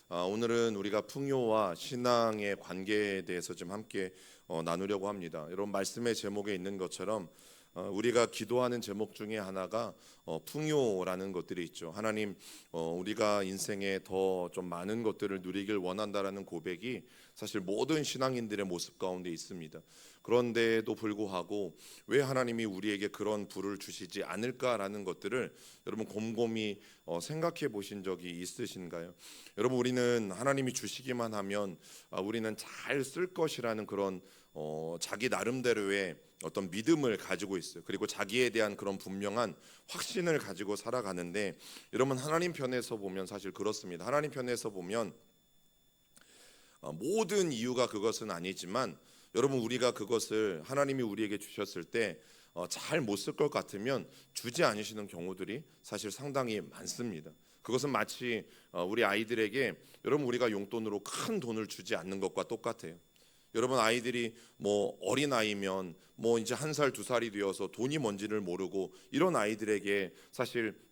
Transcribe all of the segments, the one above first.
오늘은 우리가 풍요와 신앙의 관계에 대해서 좀 함께 나누려고 합니다. 여러분 말씀의 제목에 있는 것처럼 우리가 기도하는 제목 중에 하나가 풍요라는 것들이 있죠. 하나님, 우리가 인생에 더 좀 많은 것들을 누리길 원한다라는 고백이 사실 모든 신앙인들의 모습 가운데 있습니다. 그런데도 불구하고 왜 하나님이 우리에게 그런 부를 주시지 않을까라는 것들을 여러분 곰곰이 생각해 보신 적이 있으신가요? 여러분, 우리는 하나님이 주시기만 하면 우리는 잘 쓸 것이라는 그런 자기 나름대로의 어떤 믿음을 가지고 있어요. 그리고 자기에 대한 그런 분명한 확신을 가지고 살아가는데, 여러분 하나님 편에서 보면 사실 그렇습니다. 하나님 편에서 보면 모든 이유가 그것은 아니지만, 여러분 우리가 그것을 하나님이 우리에게 주셨을 때 잘 못 쓸 것 같으면 주지 않으시는 경우들이 사실 상당히 많습니다. 그것은 마치 우리 아이들에게 여러분 우리가 용돈으로 큰 돈을 주지 않는 것과 똑같아요. 여러분 아이들이 뭐 어린 아이면 뭐 이제 1살 2살이 되어서 돈이 뭔지를 모르고 이런 아이들에게 사실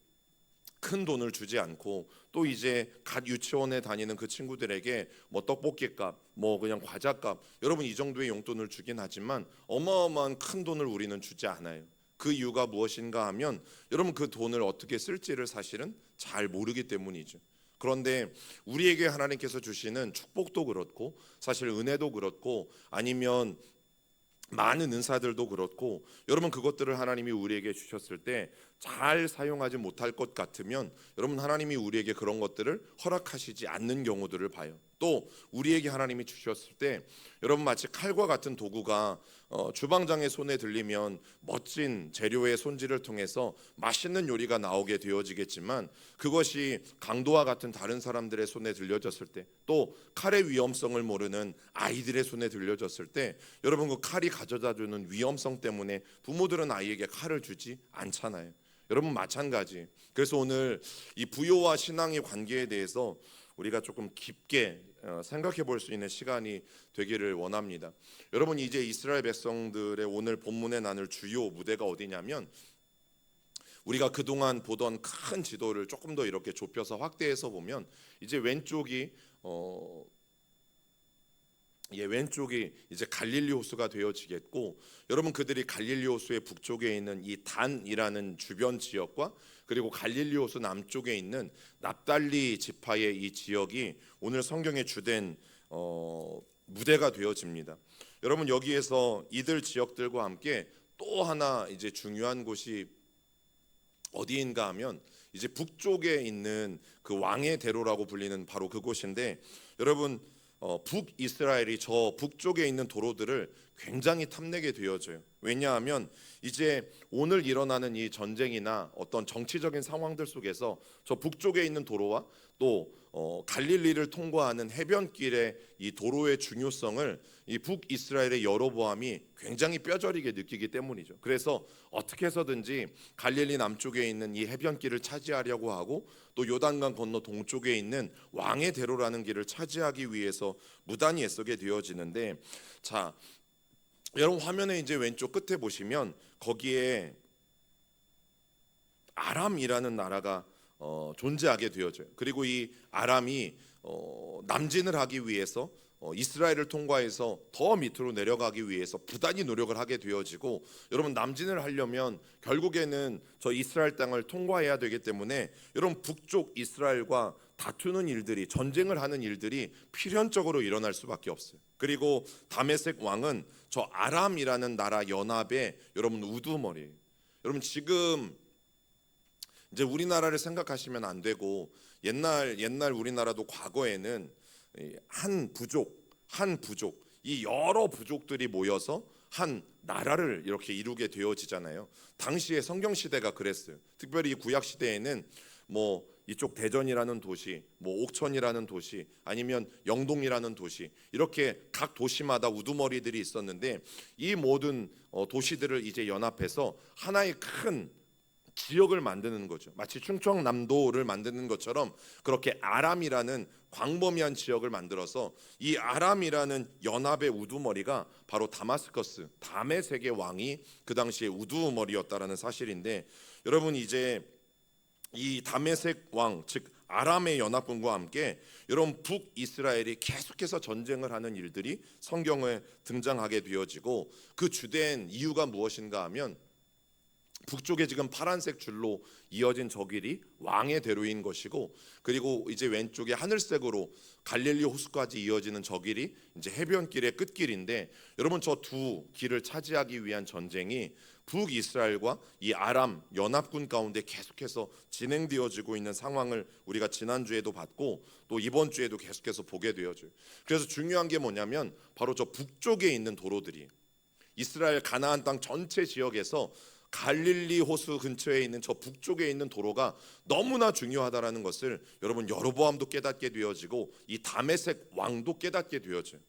큰 돈을 주지 않고, 또 이제 갓 유치원에 다니는 그 친구들에게 뭐 떡볶이값, 뭐 그냥 과자값, 여러분 이 정도의 용돈을 주긴 하지만 어마어마한 큰 돈을 우리는 주지 않아요. 그 이유가 무엇인가 하면 여러분 그 돈을 어떻게 쓸지를 사실은 잘 모르기 때문이죠. 그런데 우리에게 하나님께서 주시는 축복도 그렇고 사실 은혜도 그렇고 아니면 많은 은사들도 그렇고, 여러분 그것들을 하나님이 우리에게 주셨을 때 잘 사용하지 못할 것 같으면 여러분 하나님이 우리에게 그런 것들을 허락하시지 않는 경우들을 봐요. 또 우리에게 하나님이 주셨을 때 여러분 마치 칼과 같은 도구가 주방장의 손에 들리면 멋진 재료의 손질을 통해서 맛있는 요리가 나오게 되어지겠지만, 그것이 강도와 같은 다른 사람들의 손에 들려졌을 때, 또 칼의 위험성을 모르는 아이들의 손에 들려졌을 때 여러분 그 칼이 가져다주는 위험성 때문에 부모들은 아이에게 칼을 주지 않잖아요. 여러분 마찬가지. 그래서 오늘 이 부요와 신앙의 관계에 대해서 우리가 조금 깊게 생각해 볼 수 있는 시간이 되기를 원합니다. 여러분 이제 이스라엘 백성들의 오늘 본문에 나눌 주요 무대가 어디냐면, 우리가 그동안 보던 큰 지도를 조금 더 이렇게 좁혀서 확대해서 보면 이제 왼쪽이 이제 갈릴리 호수가 되어지겠고, 여러분 그들이 갈릴리 호수의 북쪽에 있는 이 단이라는 주변 지역과 그리고 갈릴리 호수 남쪽에 있는 납달리 지파의 이 지역이 오늘 성경의 주된 무대가 되어집니다. 여러분 여기에서 이들 지역들과 함께 또 하나 이제 중요한 곳이 어디인가 하면 이제 북쪽에 있는 그 왕의 대로라고 불리는 바로 그곳인데, 여러분 북이스라엘이 저 북쪽에 있는 도로들을 굉장히 탐내게 되어져요. 왜냐하면 이제 오늘 일어나는 이 전쟁이나 어떤 정치적인 상황들 속에서 저 북쪽에 있는 도로와 또 갈릴리를 통과하는 해변길의 이 도로의 중요성을 이 북이스라엘의 여로보암이 굉장히 뼈저리게 느끼기 때문이죠. 그래서 어떻게 해서든지 갈릴리 남쪽에 있는 이 해변길을 차지하려고 하고, 또 요단강 건너 동쪽에 있는 왕의 대로라는 길을 차지하기 위해서 무단히 애쓰게 되어지는데, 자 여러분 화면에 이제 왼쪽 끝에 보시면 거기에 아람이라는 나라가 존재하게 되어져요. 그리고 이 아람이 남진을 하기 위해서 이스라엘을 통과해서 더 밑으로 내려가기 위해서 부단히 노력을 하게 되어지고, 여러분 남진을 하려면 결국에는 저 이스라엘 땅을 통과해야 되기 때문에 여러분 북쪽 이스라엘과 다투는 일들이, 전쟁을 하는 일들이 필연적으로 일어날 수밖에 없어요. 그리고 다메섹 왕은 저 아람이라는 나라 연합의 여러분 우두머리예요. 여러분 지금 이제 우리나라를 생각하시면 안 되고, 옛날 우리나라도 과거에는 한 부족 이 여러 부족들이 모여서 한 나라를 이렇게 이루게 되어지잖아요. 당시에 성경 시대가 그랬어요. 특별히 이 구약 시대에는 뭐 이쪽 대전이라는 도시, 뭐 옥천이라는 도시, 아니면 영동이라는 도시, 이렇게 각 도시마다 우두머리들이 있었는데, 이 모든 도시들을 이제 연합해서 하나의 큰 지역을 만드는 거죠. 마치 충청남도를 만드는 것처럼 그렇게 아람이라는 광범위한 지역을 만들어서 이 아람이라는 연합의 우두머리가 바로 다마스커스, 다메섹의 왕이 그 당시에 우두머리였다라는 사실인데, 여러분 이제 이 다메섹 왕, 즉 아람의 연합군과 함께 여러분 북이스라엘이 계속해서 전쟁을 하는 일들이 성경에 등장하게 되어지고, 그 주된 이유가 무엇인가 하면 북쪽에 지금 파란색 줄로 이어진 저 길이 왕의 대로인 것이고, 그리고 이제 왼쪽에 하늘색으로 갈릴리 호수까지 이어지는 저 길이 이제 해변길의 끝길인데, 여러분 저 두 길을 차지하기 위한 전쟁이 북이스라엘과 이 아람 연합군 가운데 계속해서 진행되어지고 있는 상황을 우리가 지난주에도 봤고 또 이번 주에도 계속해서 보게 되어져요. 그래서 중요한 게 뭐냐면 바로 저 북쪽에 있는 도로들이, 이스라엘 가나안 땅 전체 지역에서 갈릴리 호수 근처에 있는 저 북쪽에 있는 도로가 너무나 중요하다라는 것을 여러분 여로보암도 깨닫게 되어지고 이 다메섹 왕도 깨닫게 되어져요.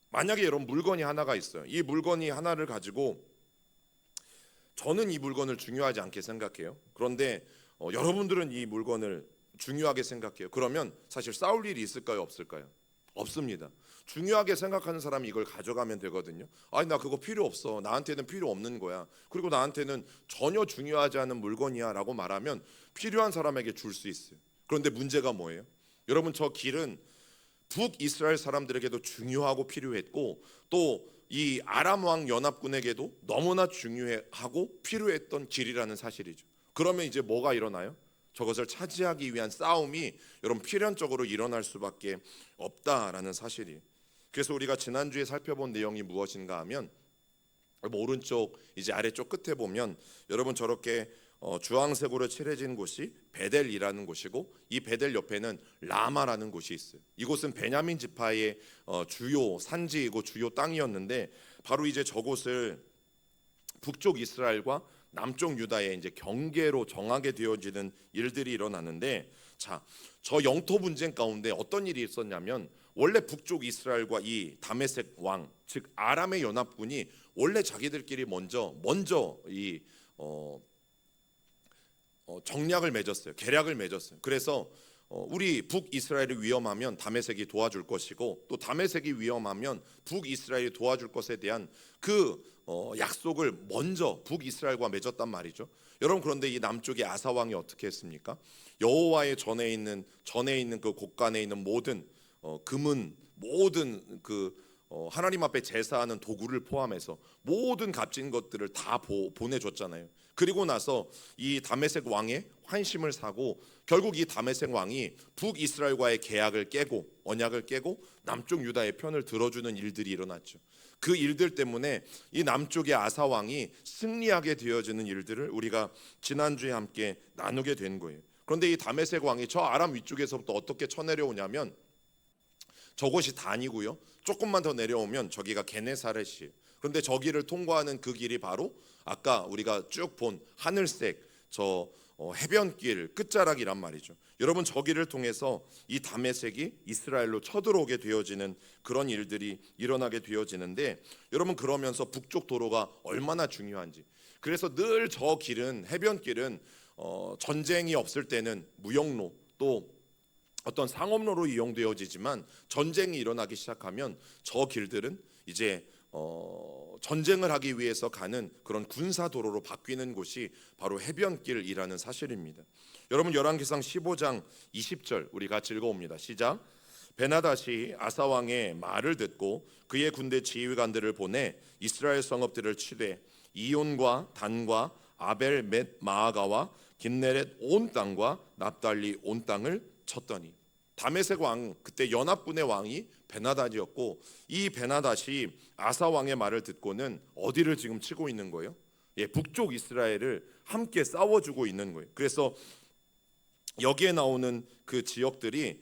만약에 여러분 물건이 하나가 있어요. 이 물건이 하나를 가지고 저는 이 물건을 중요하지 않게 생각해요. 그런데 여러분들은 이 물건을 중요하게 생각해요. 그러면 사실 싸울 일이 있을까요, 없을까요? 없습니다. 중요하게 생각하는 사람이 이걸 가져가면 되거든요. 아니 나 그거 필요 없어, 나한테는 필요 없는 거야, 그리고 나한테는 전혀 중요하지 않은 물건이야 라고 말하면 필요한 사람에게 줄 수 있어요. 그런데 문제가 뭐예요? 여러분 저 길은 북이스라엘 사람들에게도 중요하고 필요했고 또 이 아람 왕 연합군에게도 너무나 중요하고 필요했던 길이라는 사실이죠. 그러면 이제 뭐가 일어나요? 저것을 차지하기 위한 싸움이 여러분 필연적으로 일어날 수밖에 없다라는 사실이에요. 그래서 우리가 지난주에 살펴본 내용이 무엇인가 하면 오른쪽 이제 아래쪽 끝에 보면 여러분 저렇게 주황색으로 칠해진 곳이 베델이라는 곳이고, 이 베델 옆에는 라마라는 곳이 있어요. 이곳은 베냐민 지파의 주요 산지이고 주요 땅이었는데, 바로 이제 저곳을 북쪽 이스라엘과 남쪽 유다의 이제 경계로 정하게 되어지는 일들이 일어나는데, 자, 저 영토 분쟁 가운데 어떤 일이 있었냐면 원래 북쪽 이스라엘과 이 다메섹 왕, 즉 아람의 연합군이 원래 자기들끼리 먼저 이 정략을 맺었어요. 계략을 맺었어요. 그래서 우리 북이스라엘이 위험하면 다메섹이 도와줄 것이고 또 다메섹이 위험하면 북이스라엘이 도와줄 것에 대한 그 약속을 먼저 북이스라엘과 맺었단 말이죠. 여러분 그런데 이 남쪽의 아사 왕이 어떻게 했습니까? 여호와의 전에 있는 그 곳간에 있는 모든 금은 모든 그 하나님 앞에 제사하는 도구를 포함해서 모든 값진 것들을 다 보내줬잖아요. 그리고 나서 이 다메섹 왕의 환심을 사고 결국 이 다메섹 왕이 북이스라엘과의 계약을 깨고 언약을 깨고 남쪽 유다의 편을 들어주는 일들이 일어났죠. 그 일들 때문에 이 남쪽의 아사 왕이 승리하게 되어지는 일들을 우리가 지난주에 함께 나누게 된 거예요. 그런데 이 다메섹 왕이 저 아람 위쪽에서부터 어떻게 쳐내려오냐면, 저곳이 단이고요. 조금만 더 내려오면 저기가 게네사렛이에요. 그런데 저기를 통과하는 그 길이 바로 아까 우리가 쭉 본 하늘색 저 해변길 끝자락이란 말이죠. 여러분 저기를 통해서 이 다메섹이 이스라엘로 쳐들어오게 되어지는 그런 일들이 일어나게 되어지는데, 여러분 그러면서 북쪽 도로가 얼마나 중요한지, 그래서 늘 저 길은 해변길은 전쟁이 없을 때는 무역로 또 어떤 상업로로 이용되어지지만 전쟁이 일어나기 시작하면 저 길들은 이제 전쟁을 하기 위해서 가는 그런 군사 도로로 바뀌는 곳이 바로 해변길이라는 사실입니다. 여러분 열왕기상 15장 20절 우리 같이 읽어봅니다. 시작. 베나닷이 아사 왕의 말을 듣고 그의 군대 지휘관들을 보내 이스라엘 성읍들을 치되 이온과 단과 아벨 벳 마아가와 긴네렛 온 땅과 납달리 온 땅을 쳤더니, 다메섹 왕 그때 연합군의 왕이 베나닷이었고 이 베나닷이 아사 왕의 말을 듣고는 어디를 지금 치고 있는 거예요? 북쪽 이스라엘을 함께 싸워주고 있는 거예요. 그래서 여기에 나오는 그 지역들이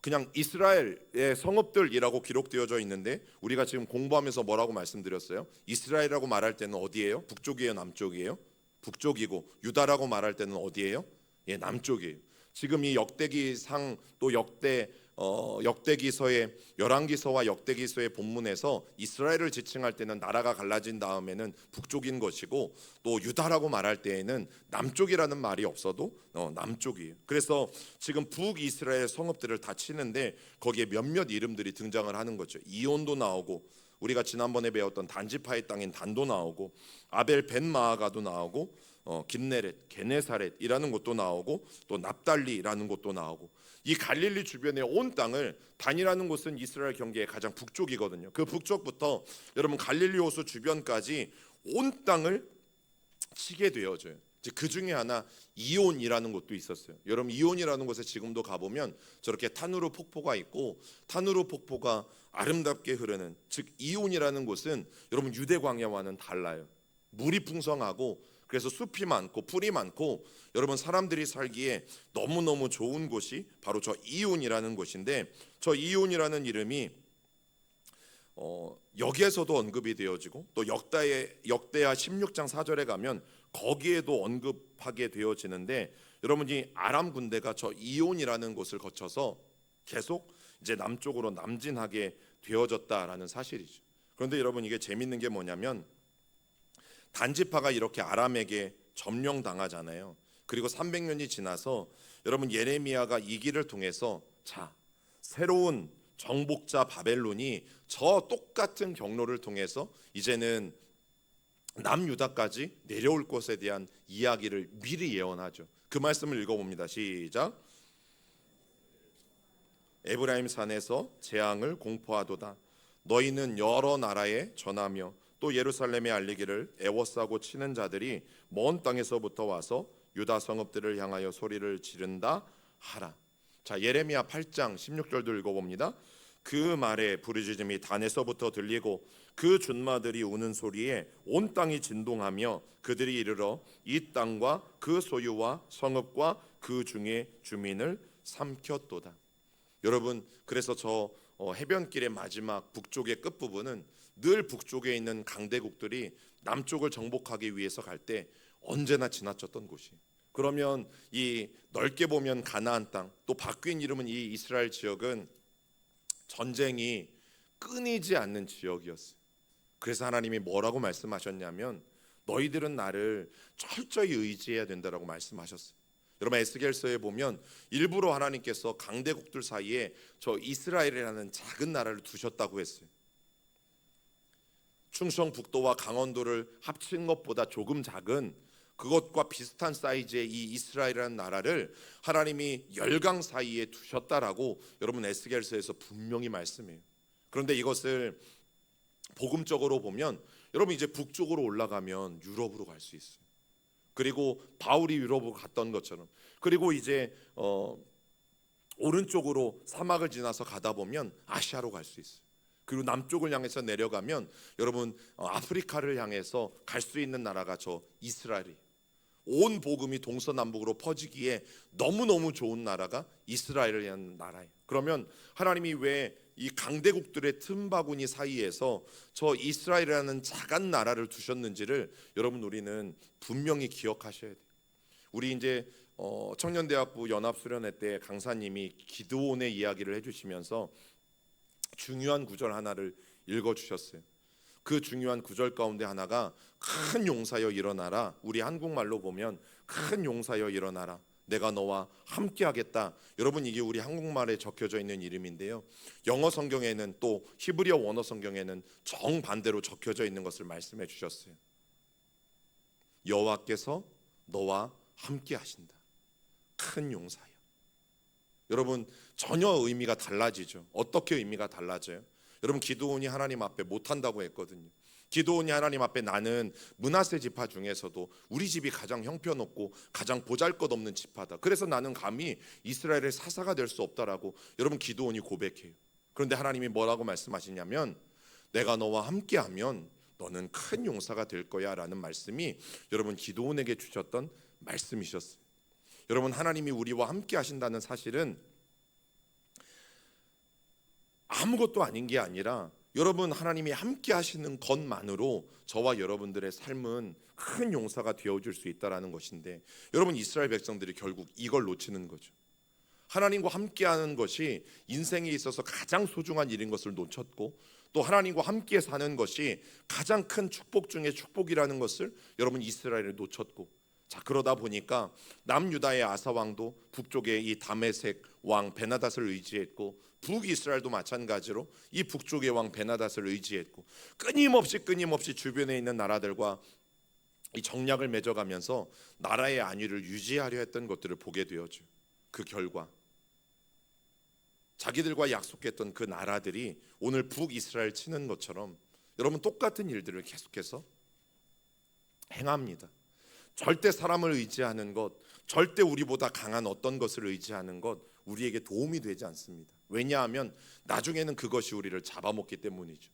그냥 이스라엘의 성읍들이라고 기록되어져 있는데, 우리가 지금 공부하면서 뭐라고 말씀드렸어요? 이스라엘이라고 말할 때는 어디예요? 북쪽이에요, 남쪽이에요? 북쪽이고, 유다라고 말할 때는 어디예요? 남쪽이에요. 지금 이 역대기상 또 역대기서의 열왕기서와 역대기서의 본문에서 이스라엘을 지칭할 때는 나라가 갈라진 다음에는 북쪽인 것이고, 또 유다라고 말할 때에는 남쪽이라는 말이 없어도 남쪽이에요. 그래서 지금 북이스라엘 성읍들을 다 치는데 거기에 몇몇 이름들이 등장을 하는 거죠. 이온도 나오고, 우리가 지난번에 배웠던 단지파의 땅인 단도 나오고, 아벨 벳 마아가도 나오고, 긴네렛, 게네사렛이라는 곳도 나오고 또 납달리라는 곳도 나오고 이 갈릴리 주변의 온 땅을 단이라는 곳은 이스라엘 경계의 가장 북쪽이거든요. 그 북쪽부터 여러분 갈릴리 호수 주변까지 온 땅을 치게 되어져요. 그 중에 하나 이온이라는 곳도 있었어요. 여러분 이온이라는 곳에 지금도 가보면 저렇게 타누르 폭포가 있고 타누르 폭포가 아름답게 흐르는 즉 이온이라는 곳은 여러분 유대 광야와는 달라요. 물이 풍성하고 그래서 숲이 많고 풀이 많고 여러분 사람들이 살기에 너무너무 좋은 곳이 바로 저 이온이라는 곳인데 저 이온이라는 이름이 여기에서도 언급이 되어지고 또 역대하 16장 4절에 가면 거기에도 언급하게 되어지는데 여러분이 아람 군대가 저 이온이라는 곳을 거쳐서 계속 이제 남쪽으로 남진하게 되어졌다라는 사실이죠. 그런데 여러분 이게 재밌는 게 뭐냐면 단지파가 이렇게 아람에게 점령당하잖아요. 그리고 300년이 지나서 여러분 예레미야가 이 길을 통해서 자 새로운 정복자 바벨론이 저 똑같은 경로를 통해서 이제는 남유다까지 내려올 것에 대한 이야기를 미리 예언하죠. 그 말씀을 읽어봅니다. 시작. 에브라임 산에서 재앙을 공포하도다. 너희는 여러 나라에 전하며 또 예루살렘에 알리기를 애워싸고 치는 자들이 먼 땅에서부터 와서 유다 성읍들을 향하여 소리를 지른다 하라. 자 예레미야 8장 16절도 읽어봅니다. 그 말에 부르짖음이 단에서부터 들리고 그 준마들이 우는 소리에 온 땅이 진동하며 그들이 이르러 이 땅과 그 소유와 성읍과 그 중에 주민을 삼켰도다. 여러분 그래서 저 해변길의 마지막 북쪽의 끝부분은 늘 북쪽에 있는 강대국들이 남쪽을 정복하기 위해서 갈 때 언제나 지나쳤던 곳이. 그러면 이 넓게 보면 가나안 땅 또 바뀐 이름은 이 이스라엘 지역은 전쟁이 끊이지 않는 지역이었어요. 그래서 하나님이 뭐라고 말씀하셨냐면 너희들은 나를 철저히 의지해야 된다라고 말씀하셨어요. 여러분 에스겔서에 보면 일부러 하나님께서 강대국들 사이에 저 이스라엘이라는 작은 나라를 두셨다고 했어요. 충청북도와 강원도를 합친 것보다 조금 작은 그것과 비슷한 사이즈의 이 이스라엘이라는 나라를 하나님이 열강 사이에 두셨다라고 여러분 에스겔서에서 분명히 말씀해요. 그런데 이것을 복음적으로 보면 여러분 이제 북쪽으로 올라가면 유럽으로 갈 수 있어요. 그리고 바울이 유럽으로 갔던 것처럼 그리고 이제 오른쪽으로 사막을 지나서 가다 보면 아시아로 갈 수 있어요. 그리고 남쪽을 향해서 내려가면 여러분 아프리카를 향해서 갈 수 있는 나라가 저 이스라엘이에요. 온 복음이 동서남북으로 퍼지기에 너무너무 좋은 나라가 이스라엘이라는 나라예요. 그러면 하나님이 왜 이 강대국들의 틈바구니 사이에서 저 이스라엘이라는 작은 나라를 두셨는지를 여러분 우리는 분명히 기억하셔야 돼요. 우리 이제 청년대학부 연합수련회 때 강사님이 기드온의 이야기를 해주시면서 중요한 구절 하나를 읽어주셨어요. 그 중요한 구절 가운데 하나가 큰 용사여 일어나라. 우리 한국말로 보면 큰 용사여 일어나라. 내가 너와 함께하겠다. 여러분 이게 우리 한국말에 적혀져 있는 이름인데요. 영어 성경에는 또 히브리어 원어 성경에는 정반대로 적혀져 있는 것을 말씀해 주셨어요. 여호와께서 너와 함께하신다. 큰 용사여. 여러분 전혀 의미가 달라지죠. 어떻게 의미가 달라져요? 여러분 기드온이 하나님 앞에 못한다고 했거든요. 기드온이 하나님 앞에 나는 므낫세 지파 중에서도 우리 집이 가장 형편없고 가장 보잘것없는 지파다. 그래서 나는 감히 이스라엘의 사사가 될 수 없다라고 여러분 기드온이 고백해요. 그런데 하나님이 뭐라고 말씀하시냐면 내가 너와 함께하면 너는 큰 용사가 될 거야 라는 말씀이 여러분 기드온에게 주셨던 말씀이셨어요. 여러분 하나님이 우리와 함께 하신다는 사실은 아무것도 아닌 게 아니라 여러분 하나님이 함께 하시는 것만으로 저와 여러분들의 삶은 큰 용사가 되어줄 수 있다는 것인데 여러분 이스라엘 백성들이 결국 이걸 놓치는 거죠. 하나님과 함께하는 것이 인생에 있어서 가장 소중한 일인 것을 놓쳤고 또 하나님과 함께 사는 것이 가장 큰 축복 중에 축복이라는 것을 여러분 이스라엘이 놓쳤고 자 그러다 보니까 남유다의 아사 왕도 북쪽에 이 다메섹 왕 베나닷을 의지했고 북이스라엘도 마찬가지로 이 북쪽의 왕 베나닷을 의지했고 끊임없이 주변에 있는 나라들과 이 정략을 맺어가면서 나라의 안위를 유지하려 했던 것들을 보게 되었죠. 그 결과 자기들과 약속했던 그 나라들이 오늘 북이스라엘 치는 것처럼 여러분 똑같은 일들을 계속해서 행합니다. 절대 사람을 의지하는 것, 절대 우리보다 강한 어떤 것을 의지하는 것 우리에게 도움이 되지 않습니다. 왜냐하면 나중에는 그것이 우리를 잡아먹기 때문이죠.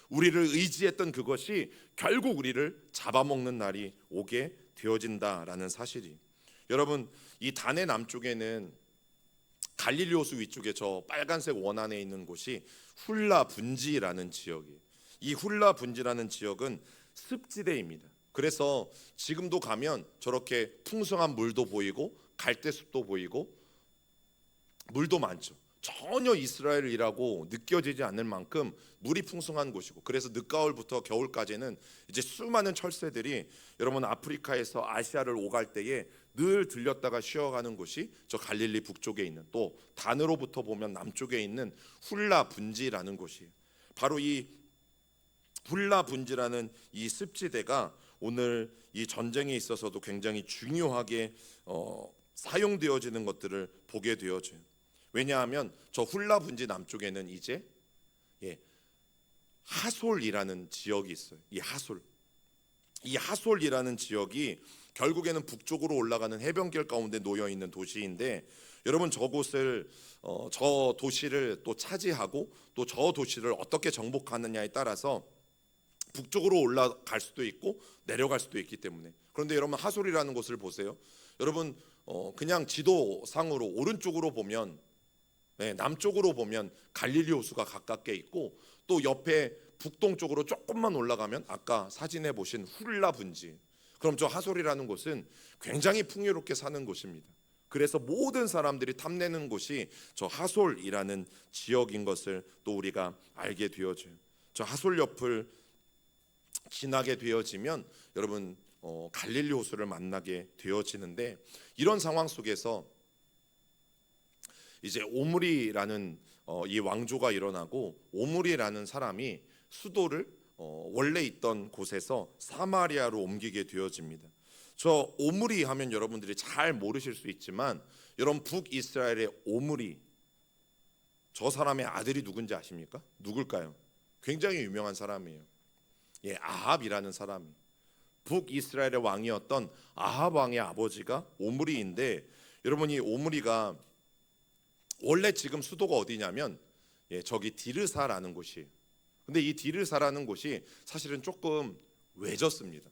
우리를 의지했던 그것이 결국 우리를 잡아먹는 날이 오게 되어진다라는 사실이. 여러분, 이 단의 남쪽에는 갈릴리 호수 위쪽에 저 빨간색 원 안에 있는 곳이 훌라 분지라는 지역이에요. 이 훌라 분지라는 지역은 습지대입니다. 그래서 지금도 가면 저렇게 풍성한 물도 보이고 갈대숲도 보이고 물도 많죠. 전혀 이스라엘이라고 느껴지지 않을 만큼 물이 풍성한 곳이고, 그래서 늦가을부터 겨울까지는 이제 수많은 철새들이 여러분 아프리카에서 아시아를 오갈 때에 늘 들렸다가 쉬어가는 곳이 저 갈릴리 북쪽에 있는, 또 단으로부터 보면 남쪽에 있는 훌라 분지라는 곳이에요. 바로 이 훌라 분지라는 이 습지대가 오늘 이 전쟁에 있어서도 굉장히 중요하게 사용되어지는 것들을 보게 되어져요. 왜냐하면 저 훌라 분지 남쪽에는 이제 하솔이라는 지역이 있어요. 이 하솔이라는 지역이 결국에는 북쪽으로 올라가는 해변길 가운데 놓여 있는 도시인데, 여러분 저곳을 저 도시를 또 차지하고 또 저 도시를 어떻게 정복하느냐에 따라서 북쪽으로 올라갈 수도 있고 내려갈 수도 있기 때문에. 그런데 여러분 하솔이라는 곳을 보세요. 여러분 그냥 지도상으로 오른쪽으로 보면 남쪽으로 보면 갈릴리 호수가 가깝게 있고, 또 옆에 북동쪽으로 조금만 올라가면 아까 사진에 보신 훌라 분지. 그럼 저 하솔이라는 곳은 굉장히 풍요롭게 사는 곳입니다. 그래서 모든 사람들이 탐내는 곳이 저 하솔이라는 지역인 것을 또 우리가 알게 되어져요. 저 하솔 옆을 지나게 되어지면 여러분 갈릴리 호수를 만나게 되어지는데, 이런 상황 속에서 이제 오므리라는 이 왕조가 일어나고, 오므리라는 사람이 수도를 원래 있던 곳에서 사마리아로 옮기게 되어집니다. 저 오므리 하면 여러분들이 잘 모르실 수 있지만, 여러분 북이스라엘의 오므리, 저 사람의 아들이 누군지 아십니까? 누굴까요? 굉장히 유명한 사람이에요. 아합이라는 사람이, 북이스라엘의 왕이었던 아합 왕의 아버지가 오므리인데, 여러분 이 오므리가 원래 지금 수도가 어디냐면 저기 디르사라는 곳이에요. 근데 이 디르사라는 곳이 사실은 조금 외졌습니다.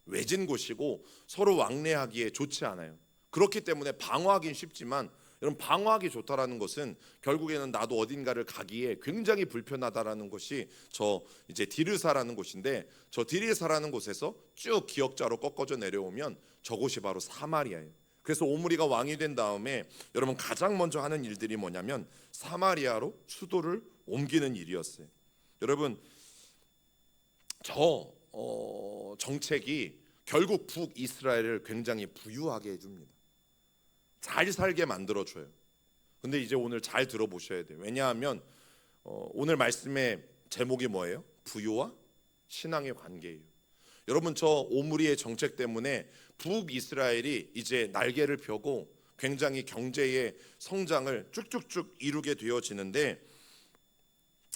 외진 곳이고 서로 왕래하기에 좋지 않아요. 그렇기 때문에 방어하기는 쉽지만, 여러분 방어하기 좋다라는 것은 결국에는 나도 어딘가를 가기에 굉장히 불편하다라는 것이 저 이제 디르사라는 곳인데, 저 디르사라는 곳에서 쭉 기역자로 꺾어져 내려오면 저곳이 바로 사마리아예요. 그래서 오므리가 왕이 된 다음에 여러분 가장 먼저 하는 일들이 뭐냐면 사마리아로 수도를 옮기는 일이었어요. 여러분 저 정책이 결국 북이스라엘을 굉장히 부유하게 해줍니다. 잘 살게 만들어줘요. 근데 이제 오늘 잘 들어보셔야 돼요. 왜냐하면 오늘 말씀의 제목이 뭐예요? 부유와 신앙의 관계예요. 여러분 저 오므리의 정책 때문에 북이스라엘이 이제 날개를 펴고 굉장히 경제의 성장을 쭉쭉쭉 이루게 되어지는데,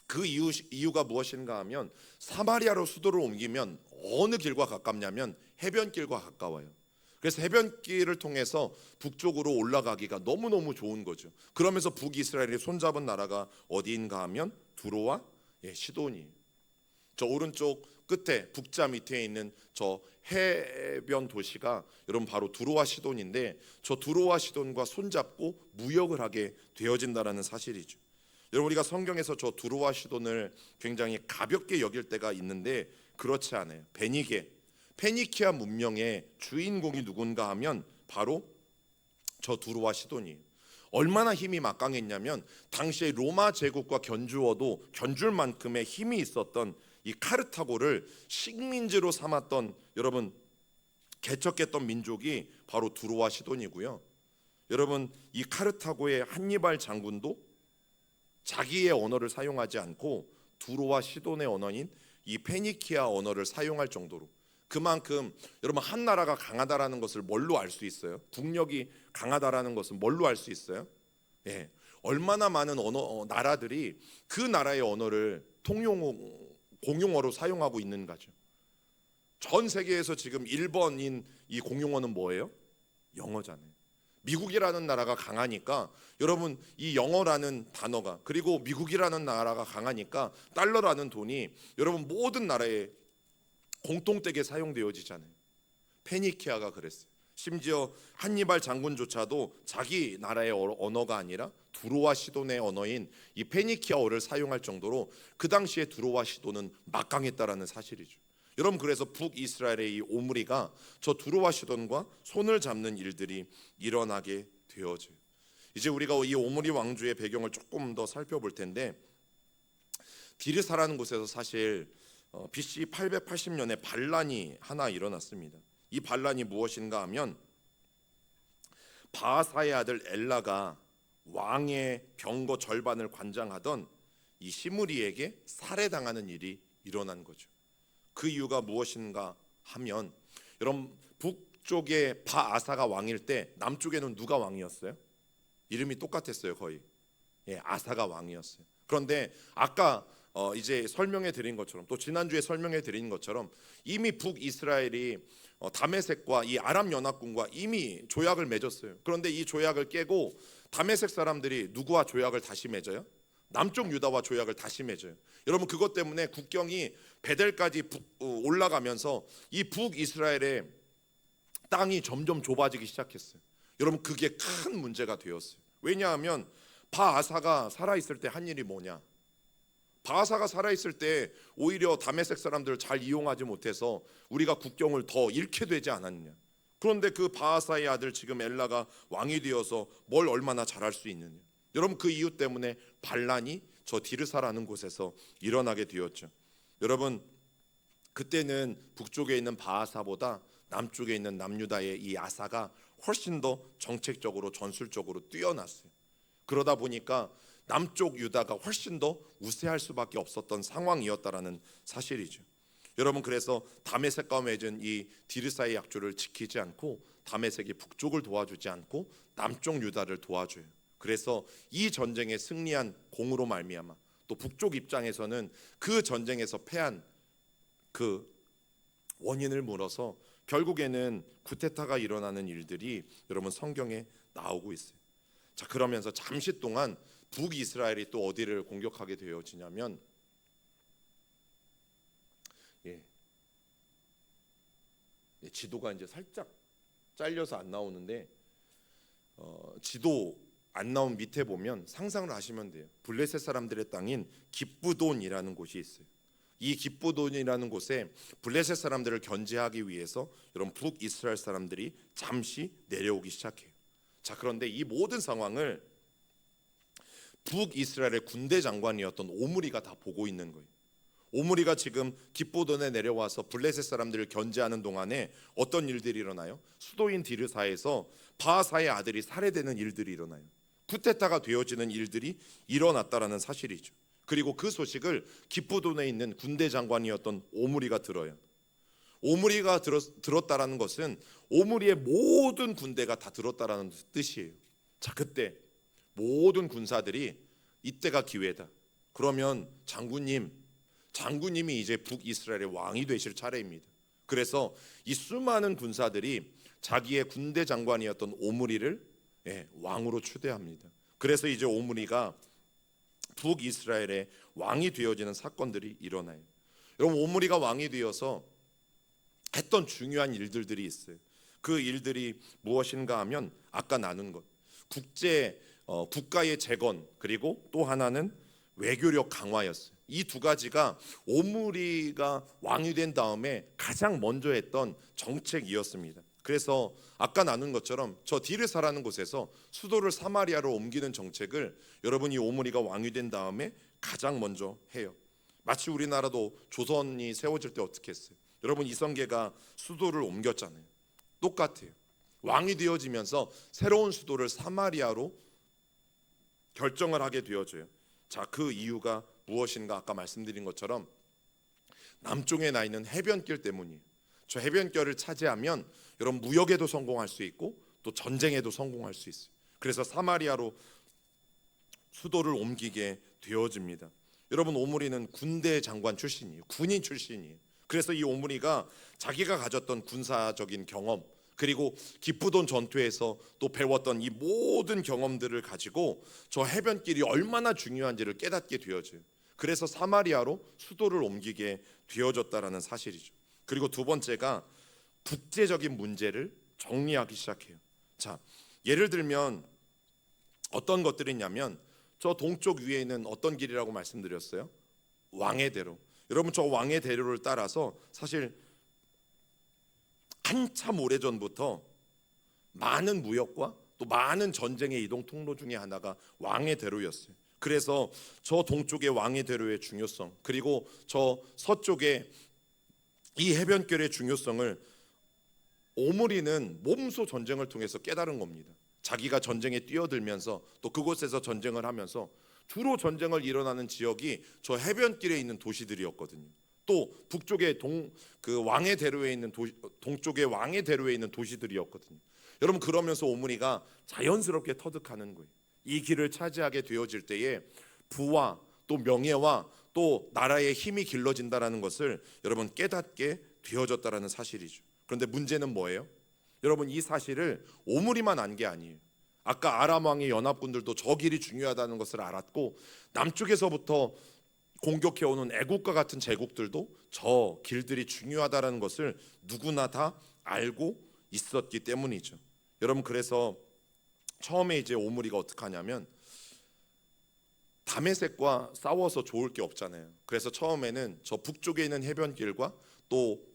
그 이유가 무엇인가 하면 사마리아로 수도를 옮기면 어느 길과 가깝냐면 해변길과 가까워요. 그래서 해변길을 통해서 북쪽으로 올라가기가 너무너무 좋은 거죠. 그러면서 북이스라엘이 손잡은 나라가 어디인가 하면 두로와 시돈이. 저 오른쪽 끝에 북자 밑에 있는 저 해변 도시가 여러분 바로 두로와 시돈인데, 저 두로와 시돈과 손잡고 무역을 하게 되어진다라는 사실이죠. 여러분 우리가 성경에서 저 두로와 시돈을 굉장히 가볍게 여길 때가 있는데 그렇지 않아요. 페니키아 문명의 주인공이 누군가 하면 바로 저 두로와 시돈이에요. 얼마나 힘이 막강했냐면 당시에 로마 제국과 견줄 만큼의 힘이 있었던 이 카르타고를 식민지로 삼았던, 여러분 개척했던 민족이 바로 두로와 시돈이고요. 여러분 이 카르타고의 한니발 장군도 자기의 언어를 사용하지 않고 두로와 시돈의 언어인 이 페니키아 언어를 사용할 정도로, 그만큼 여러분 한 나라가 강하다라는 것을 뭘로 알 수 있어요? 국력이 강하다라는 것은 뭘로 알 수 있어요? 예, 얼마나 많은 나라들이 그 나라의 언어를 공용어로 사용하고 있는가죠. 전 세계에서 지금 1번인 이 공용어는 뭐예요? 영어잖아요. 미국이라는 나라가 강하니까 여러분 이 영어라는 단어가, 그리고 미국이라는 나라가 강하니까 달러라는 돈이 여러분 모든 나라에 공통되게 사용되어지잖아요. 페니키아가 그랬어요. 심지어 한니발 장군조차도 자기 나라의 언어가 아니라 두로와 시돈의 언어인 이 페니키아어를 사용할 정도로 그 당시에 두로와 시돈은 막강했다라는 사실이죠. 여러분, 그래서 북이스라엘의 이 오므리가 저 두로와 시돈과 손을 잡는 일들이 일어나게 되어져요. 이제 우리가 이 오므리 왕조의 배경을 조금 더 살펴볼 텐데, 디르사라는 곳에서 사실 BC 880년에 반란이 하나 일어났습니다. 이 반란이 무엇인가 하면 바하사의 아들 엘라가 왕의 병거 절반을 관장하던 이 시므리에게 살해당하는 일이 일어난 거죠. 그 이유가 무엇인가 하면, 여러분 북쪽에 바아사가 왕일 때 남쪽에는 누가 왕이었어요? 이름이 똑같았어요. 거의 아사가 왕이었어요. 그런데 아까 이제 설명해 드린 것처럼, 또 지난주에 설명해 드린 것처럼 이미 북이스라엘이 다메섹과 이 아람 연합군과 이미 조약을 맺었어요. 그런데 이 조약을 깨고 다메섹 사람들이 누구와 조약을 다시 맺어요? 남쪽 유다와 조약을 다시 맺어요. 여러분, 그것 때문에 국경이 베델까지 올라가면서 이 북이스라엘의 땅이 점점 좁아지기 시작했어요. 여러분, 그게 큰 문제가 되었어요. 왜냐하면 바아사가 살아있을 때 한 일이 뭐냐? 바아사가 살아있을 때 오히려 다메섹 사람들을 잘 이용하지 못해서 우리가 국경을 더 잃게 되지 않았느냐? 그런데 그 바아사의 아들 지금 엘라가 왕이 되어서 뭘 얼마나 잘할 수 있느냐? 여러분, 그 이유 때문에 반란이 저 디르사라는 곳에서 일어나게 되었죠. 여러분, 그때는 북쪽에 있는 바아사보다 남쪽에 있는 남유다의 이 아사가 훨씬 더 정책적으로 전술적으로 뛰어났어요. 그러다 보니까 남쪽 유다가 훨씬 더 우세할 수밖에 없었던 상황이었다라는 사실이죠. 여러분, 그래서 다메섹과 맺은 이 디르사의 약조를 지키지 않고 다메섹이 북쪽을 도와주지 않고 남쪽 유다를 도와줘요. 그래서 이 전쟁에 승리한 공으로 말미암아 또 북쪽 입장에서는 그 전쟁에서 패한 그 원인을 물어서 결국에는 쿠데타가 일어나는 일들이 여러분 성경에 나오고 있어요. 자, 그러면서 잠시 동안 북이스라엘이 또 어디를 공격하게 되어지냐면, 지도가 이제 살짝 잘려서 안 나오는데, 지도 안 나온 밑에 보면 상상을 하시면 돼요. 블레셋 사람들의 땅인 기브돈이라는 곳이 있어요. 이 기브돈이라는 곳에 블레셋 사람들을 견제하기 위해서 여러분 북이스라엘 사람들이 잠시 내려오기 시작해요. 자, 그런데 이 모든 상황을 북이스라엘의 군대 장관이었던 오므리가 다 보고 있는 거예요. 오므리가 지금 기브돈에 내려와서 블레셋 사람들을 견제하는 동안에 어떤 일들이 일어나요? 수도인 디르사에서 바하사의 아들이 살해되는 일들이 일어나요. 쿠데타가 되어지는 일들이 일어났다라는 사실이죠. 그리고 그 소식을 기브돈에 있는 군대 장관이었던 오므리가 들어요. 오므리가 들었다라는 것은 오므리의 모든 군대가 다 들었다라는 뜻이에요. 자, 그때 모든 군사들이 이때가 기회다. 그러면 장군님이 이제 북이스라엘의 왕이 되실 차례입니다. 그래서 이 수많은 군사들이 자기의 군대 장관이었던 오므리를 왕으로 추대합니다. 그래서 이제 오므리가 북이스라엘의 왕이 되어지는 사건들이 일어나요. 여러분, 오므리가 왕이 되어서 했던 중요한 일들이 있어요. 그 일들이 무엇인가 하면 아까 나눈 것, 국가의 재건, 그리고 또 하나는 외교력 강화였어요. 이 두 가지가 오므리가 왕이 된 다음에 가장 먼저 했던 정책이었습니다. 그래서 아까 나눈 것처럼 저 디르사라는 곳에서 수도를 사마리아로 옮기는 정책을 여러분이 오므리가 왕이 된 다음에 가장 먼저 해요. 마치 우리나라도 조선이 세워질 때 어떻게 했어요? 여러분, 이성계가 수도를 옮겼잖아요. 똑같아요. 왕이 되어지면서 새로운 수도를 사마리아로 결정을 하게 되어져요. 자, 그 이유가 무엇인가? 아까 말씀드린 것처럼 남쪽에 나 있는 해변길 때문이에요. 저 해변결을 차지하면 여러분 무역에도 성공할 수 있고 또 전쟁에도 성공할 수 있어요. 그래서 사마리아로 수도를 옮기게 되어집니다. 여러분 오므리는 군대 장관 출신이에요. 군인 출신이에요. 그래서 이 오므리가 자기가 가졌던 군사적인 경험 그리고 기쁘던 전투에서 또 배웠던 이 모든 경험들을 가지고 저 해변길이 얼마나 중요한지를 깨닫게 되어져요. 그래서 사마리아로 수도를 옮기게 되어졌다라는 사실이죠. 그리고 두 번째가 국제적인 문제를 정리하기 시작해요. 자, 예를 들면 어떤 것들이 있냐면 저 동쪽 위에 있는 어떤 길이라고 말씀드렸어요? 왕의 대로. 여러분 저 왕의 대로를 따라서 사실 한참 오래전부터 많은 무역과 또 많은 전쟁의 이동 통로 중에 하나가 왕의 대로였어요. 그래서 저 동쪽의 왕의 대로의 중요성 그리고 저 서쪽의 이 해변결의 중요성을 오므리는 몸소 전쟁을 통해서 깨달은 겁니다. 자기가 전쟁에 뛰어들면서 또 그곳에서 전쟁을 하면서 주로 전쟁을 일어나는 지역이 저 해변길에 있는 도시들이었거든요. 또 북쪽의 그 왕의 대로에 있는 동쪽의 왕의 대로에 있는 도시들이었거든요. 여러분 그러면서 오므리가 자연스럽게 터득하는 거예요. 이 길을 차지하게 되어질 때에 부와 또 명예와 또 나라의 힘이 길러진다라는 것을 여러분 깨닫게 되어졌다라는 사실이죠. 그런데 문제는 뭐예요? 여러분 이 사실을 오므리만 안 게 아니에요. 아까 아람 왕의 연합군들도 저 길이 중요하다는 것을 알았고 남쪽에서부터 공격해오는 애국과 같은 제국들도 저 길들이 중요하다는 것을 누구나 다 알고 있었기 때문이죠. 여러분 그래서 처음에 이제 오므리가 어떻게 하냐면 다메섹과 싸워서 좋을 게 없잖아요. 그래서 처음에는 저 북쪽에 있는 해변길과 또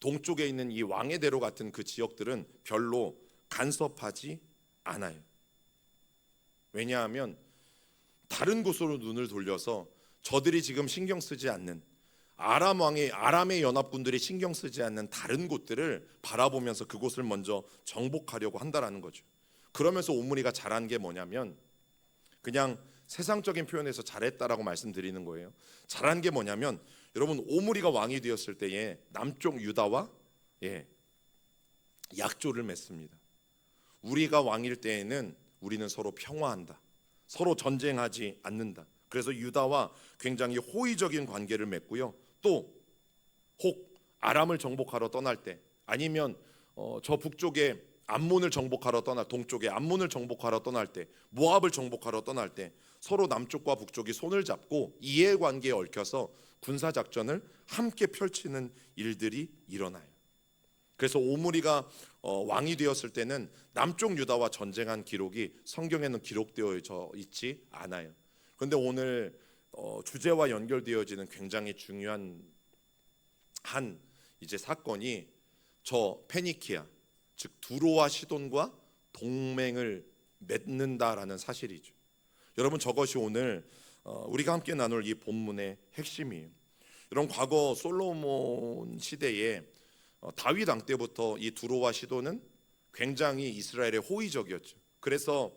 동쪽에 있는 이 왕의 대로 같은 그 지역들은 별로 간섭하지 않아요. 왜냐하면 다른 곳으로 눈을 돌려서 저들이 지금 신경 쓰지 않는 아람의 연합군들이 신경 쓰지 않는 다른 곳들을 바라보면서 그곳을 먼저 정복하려고 한다라는 거죠. 그러면서 오므리가 잘한 게 뭐냐면 그냥 세상적인 표현에서 잘했다라고 말씀드리는 거예요. 잘한 게 뭐냐면 여러분 오므리가 왕이 되었을 때에 남쪽 유다와 약조를 맺습니다. 우리가 왕일 때에는 우리는 서로 평화한다. 서로 전쟁하지 않는다. 그래서 유다와 굉장히 호의적인 관계를 맺고요. 또 혹 아람을 정복하러 떠날 때 아니면 저 북쪽에 암몬을 정복하러 동쪽에 암몬을 정복하러 떠날 때 모압을 정복하러 떠날 때 서로 남쪽과 북쪽이 손을 잡고 이해관계에 얽혀서 군사작전을 함께 펼치는 일들이 일어나요. 그래서 오므리가 왕이 되었을 때는 남쪽 유다와 전쟁한 기록이 성경에는 기록되어 있지 않아요. 그런데 오늘 주제와 연결되어지는 굉장히 중요한 한 이제 사건이 저 페니키아 즉 두로와 시돈과 동맹을 맺는다라는 사실이죠. 여러분 저것이 오늘 우리가 함께 나눌 이 본문의 핵심이에요. 여러분 과거 솔로몬 시대에 다윗 왕 때부터 이 두로와 시돈은 굉장히 이스라엘에 호의적이었죠. 그래서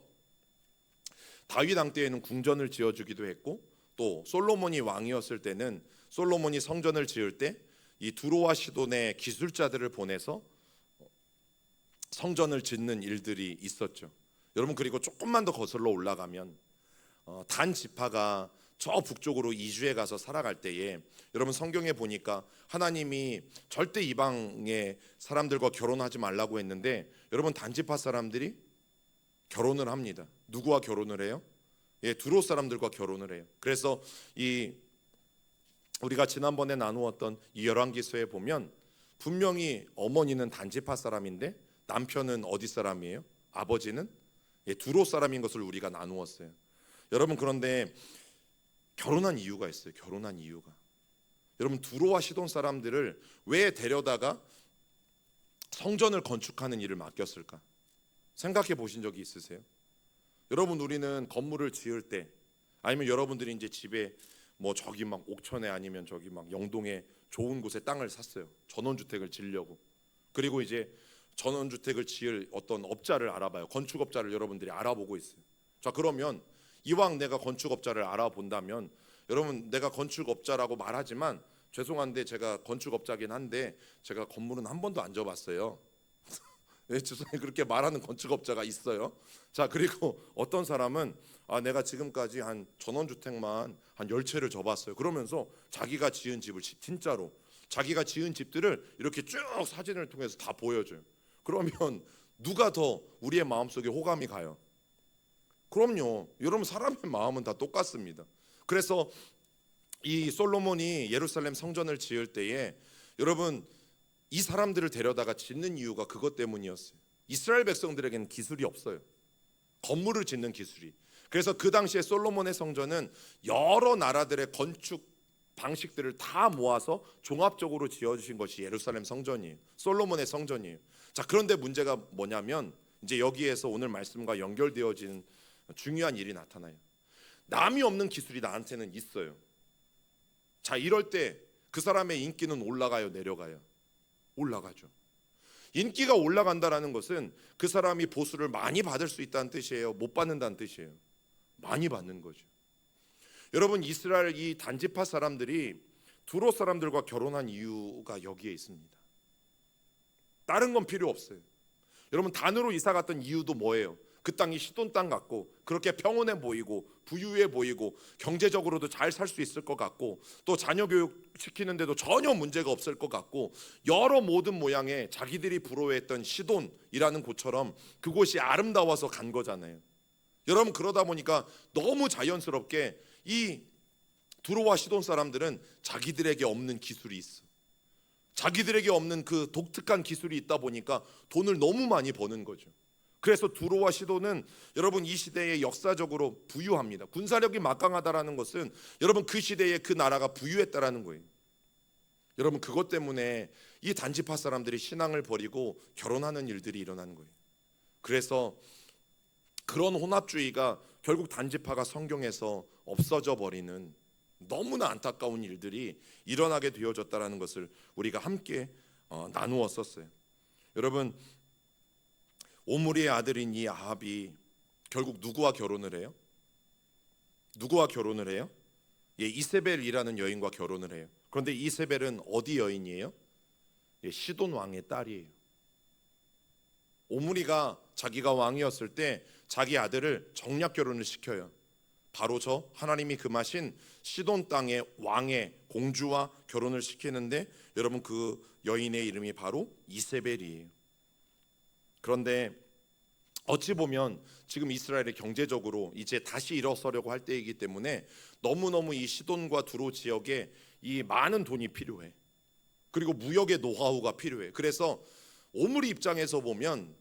다윗 왕 때에는 궁전을 지어주기도 했고 또 솔로몬이 왕이었을 때는 솔로몬이 성전을 지을 때 이 두로와 시돈의 기술자들을 보내서 성전을 짓는 일들이 있었죠. 여러분 그리고 조금만 더 거슬러 올라가면 단 지파가 저 북쪽으로 이주해 가서 살아갈 때에 여러분 성경에 보니까 하나님이 절대 이방의 사람들과 결혼하지 말라고 했는데 여러분 단지파 사람들이 결혼을 합니다. 누구와 결혼을 해요? 두로 사람들과 결혼을 해요. 그래서 우리가 지난번에 나누었던 이 열왕기서에 보면 분명히 어머니는 단지파 사람인데 남편은 어디 사람이에요? 아버지는 두로 사람인 것을 우리가 나누었어요. 여러분 그런데 결혼한 이유가 있어요. 결혼한 이유가 여러분 두로와 시돈 사람들을 왜 데려다가 성전을 건축하는 일을 맡겼을까? 생각해 보신 적이 있으세요? 여러분 우리는 건물을 지을 때 아니면 여러분들이 이제 집에 뭐 저기 막 옥천에 아니면 저기 막 영동에 좋은 곳에 땅을 샀어요. 전원주택을 지으려고. 그리고 이제 전원주택을 지을 어떤 업자를 알아봐요. 건축업자를 여러분들이 알아보고 있어요. 자 그러면 이왕 내가 건축업자를 알아본다면 여러분 내가 건축업자라고 말하지만 죄송한데 제가 건축업자긴 한데 제가 건물은 한 번도 안 져봤어요. 네, 주선이 그렇게 말하는 건축업자가 있어요. 자, 그리고 어떤 사람은 내가 지금까지 한 전원주택만 한 10채를 져봤어요. 그러면서 자기가 지은 집을 진짜로 자기가 지은 집들을 이렇게 쭉 사진을 통해서 다 보여줘요. 그러면 누가 더 우리의 마음속에 호감이 가요? 그럼요. 여러분, 사람의 마음은 다 똑같습니다. 그래서 이 솔로몬이 예루살렘 성전을 지을 때에 여러분, 이 사람들을 데려다가 짓는 이유가 그것 때문이었어요. 이스라엘 백성들에게는 기술이 없어요. 건물을 짓는 기술이. 그래서 그 당시에 솔로몬의 성전은 여러 나라들의 건축 방식들을 다 모아서 종합적으로 지어주신 것이 예루살렘 성전이에요. 솔로몬의 성전이에요. 자, 그런데 문제가 뭐냐면 이제 여기에서 오늘 말씀과 연결되어진 중요한 일이 나타나요. 남이 없는 기술이 나한테는 있어요. 자, 이럴 때 그 사람의 인기는 올라가요, 내려가요? 올라가죠. 인기가 올라간다라는 것은 그 사람이 보수를 많이 받을 수 있다는 뜻이에요, 못 받는다는 뜻이에요? 많이 받는 거죠. 여러분, 이스라엘 이 단지파 사람들이 두로 사람들과 결혼한 이유가 여기에 있습니다. 다른 건 필요 없어요. 여러분, 단으로 이사 갔던 이유도 뭐예요? 그 땅이 시돈 땅 같고 그렇게 평온해 보이고 부유해 보이고 경제적으로도 잘 살 수 있을 것 같고 또 자녀 교육 시키는데도 전혀 문제가 없을 것 같고 여러 모든 모양의 자기들이 부러워했던 시돈이라는 곳처럼 그곳이 아름다워서 간 거잖아요. 여러분, 그러다 보니까 너무 자연스럽게 이 두로와 시돈 사람들은 자기들에게 없는 기술이 있어. 자기들에게 없는 그 독특한 기술이 있다 보니까 돈을 너무 많이 버는 거죠. 그래서 두로와 시돈은 여러분 이 시대에 역사적으로 부유합니다. 군사력이 막강하다라는 것은 여러분 그 시대에 그 나라가 부유했다라는 거예요. 여러분, 그것 때문에 이 단지파 사람들이 신앙을 버리고 결혼하는 일들이 일어나는 거예요. 그래서 그런 혼합주의가 결국 단지파가 성경에서 없어져 버리는 너무나 안타까운 일들이 일어나게 되어졌다라는 것을 우리가 함께 나누었었어요. 여러분, 오므리의 아들인 이 아합이 결국 누구와 결혼을 해요? 누구와 결혼을 해요? 이세벨이라는 여인과 결혼을 해요. 그런데 이세벨은 어디 여인이에요? 시돈 왕의 딸이에요. 오므리가 자기가 왕이었을 때 자기 아들을 정략 결혼을 시켜요. 바로 저 하나님이 금하신 시돈 땅의 왕의 공주와 결혼을 시키는데 여러분, 그 여인의 이름이 바로 이세벨이에요. 그런데 어찌 보면 지금 이스라엘이 경제적으로 이제 다시 일어서려고 할 때이기 때문에 너무너무 이 시돈과 두로 지역에 이 많은 돈이 필요해. 그리고 무역의 노하우가 필요해. 그래서 오므리 입장에서 보면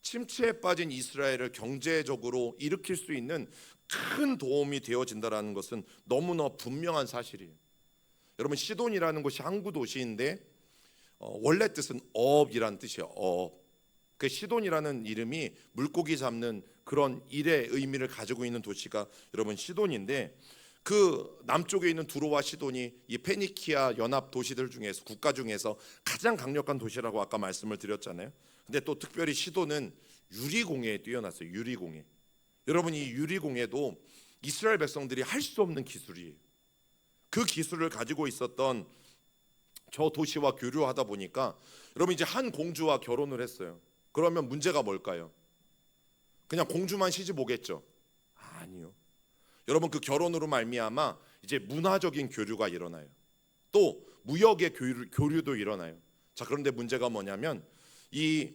침체에 빠진 이스라엘을 경제적으로 일으킬 수 있는 큰 도움이 되어진다는 것은 너무나 분명한 사실이에요. 여러분, 시돈이라는 곳이 항구 도시인데 원래 뜻은 어업이라는 뜻이에요. 어업. 그 시돈이라는 이름이 물고기 잡는 그런 일의 의미를 가지고 있는 도시가 여러분 시돈인데, 그 남쪽에 있는 두로와 시돈이 이 페니키아 연합 도시들 중에서 국가 중에서 가장 강력한 도시라고 아까 말씀을 드렸잖아요. 근데 또 특별히 시돈은 유리공예에 뛰어났어요. 유리공예. 여러분, 이 유리공예도 이스라엘 백성들이 할 수 없는 기술이에요. 그 기술을 가지고 있었던 저 도시와 교류하다 보니까 여러분 이제 한 공주와 결혼을 했어요. 그러면 문제가 뭘까요? 그냥 공주만 시집 오겠죠? 아니요. 여러분, 그 결혼으로 말미암아 이제 문화적인 교류가 일어나요. 또 무역의 교류도 일어나요. 자, 그런데 문제가 뭐냐면 이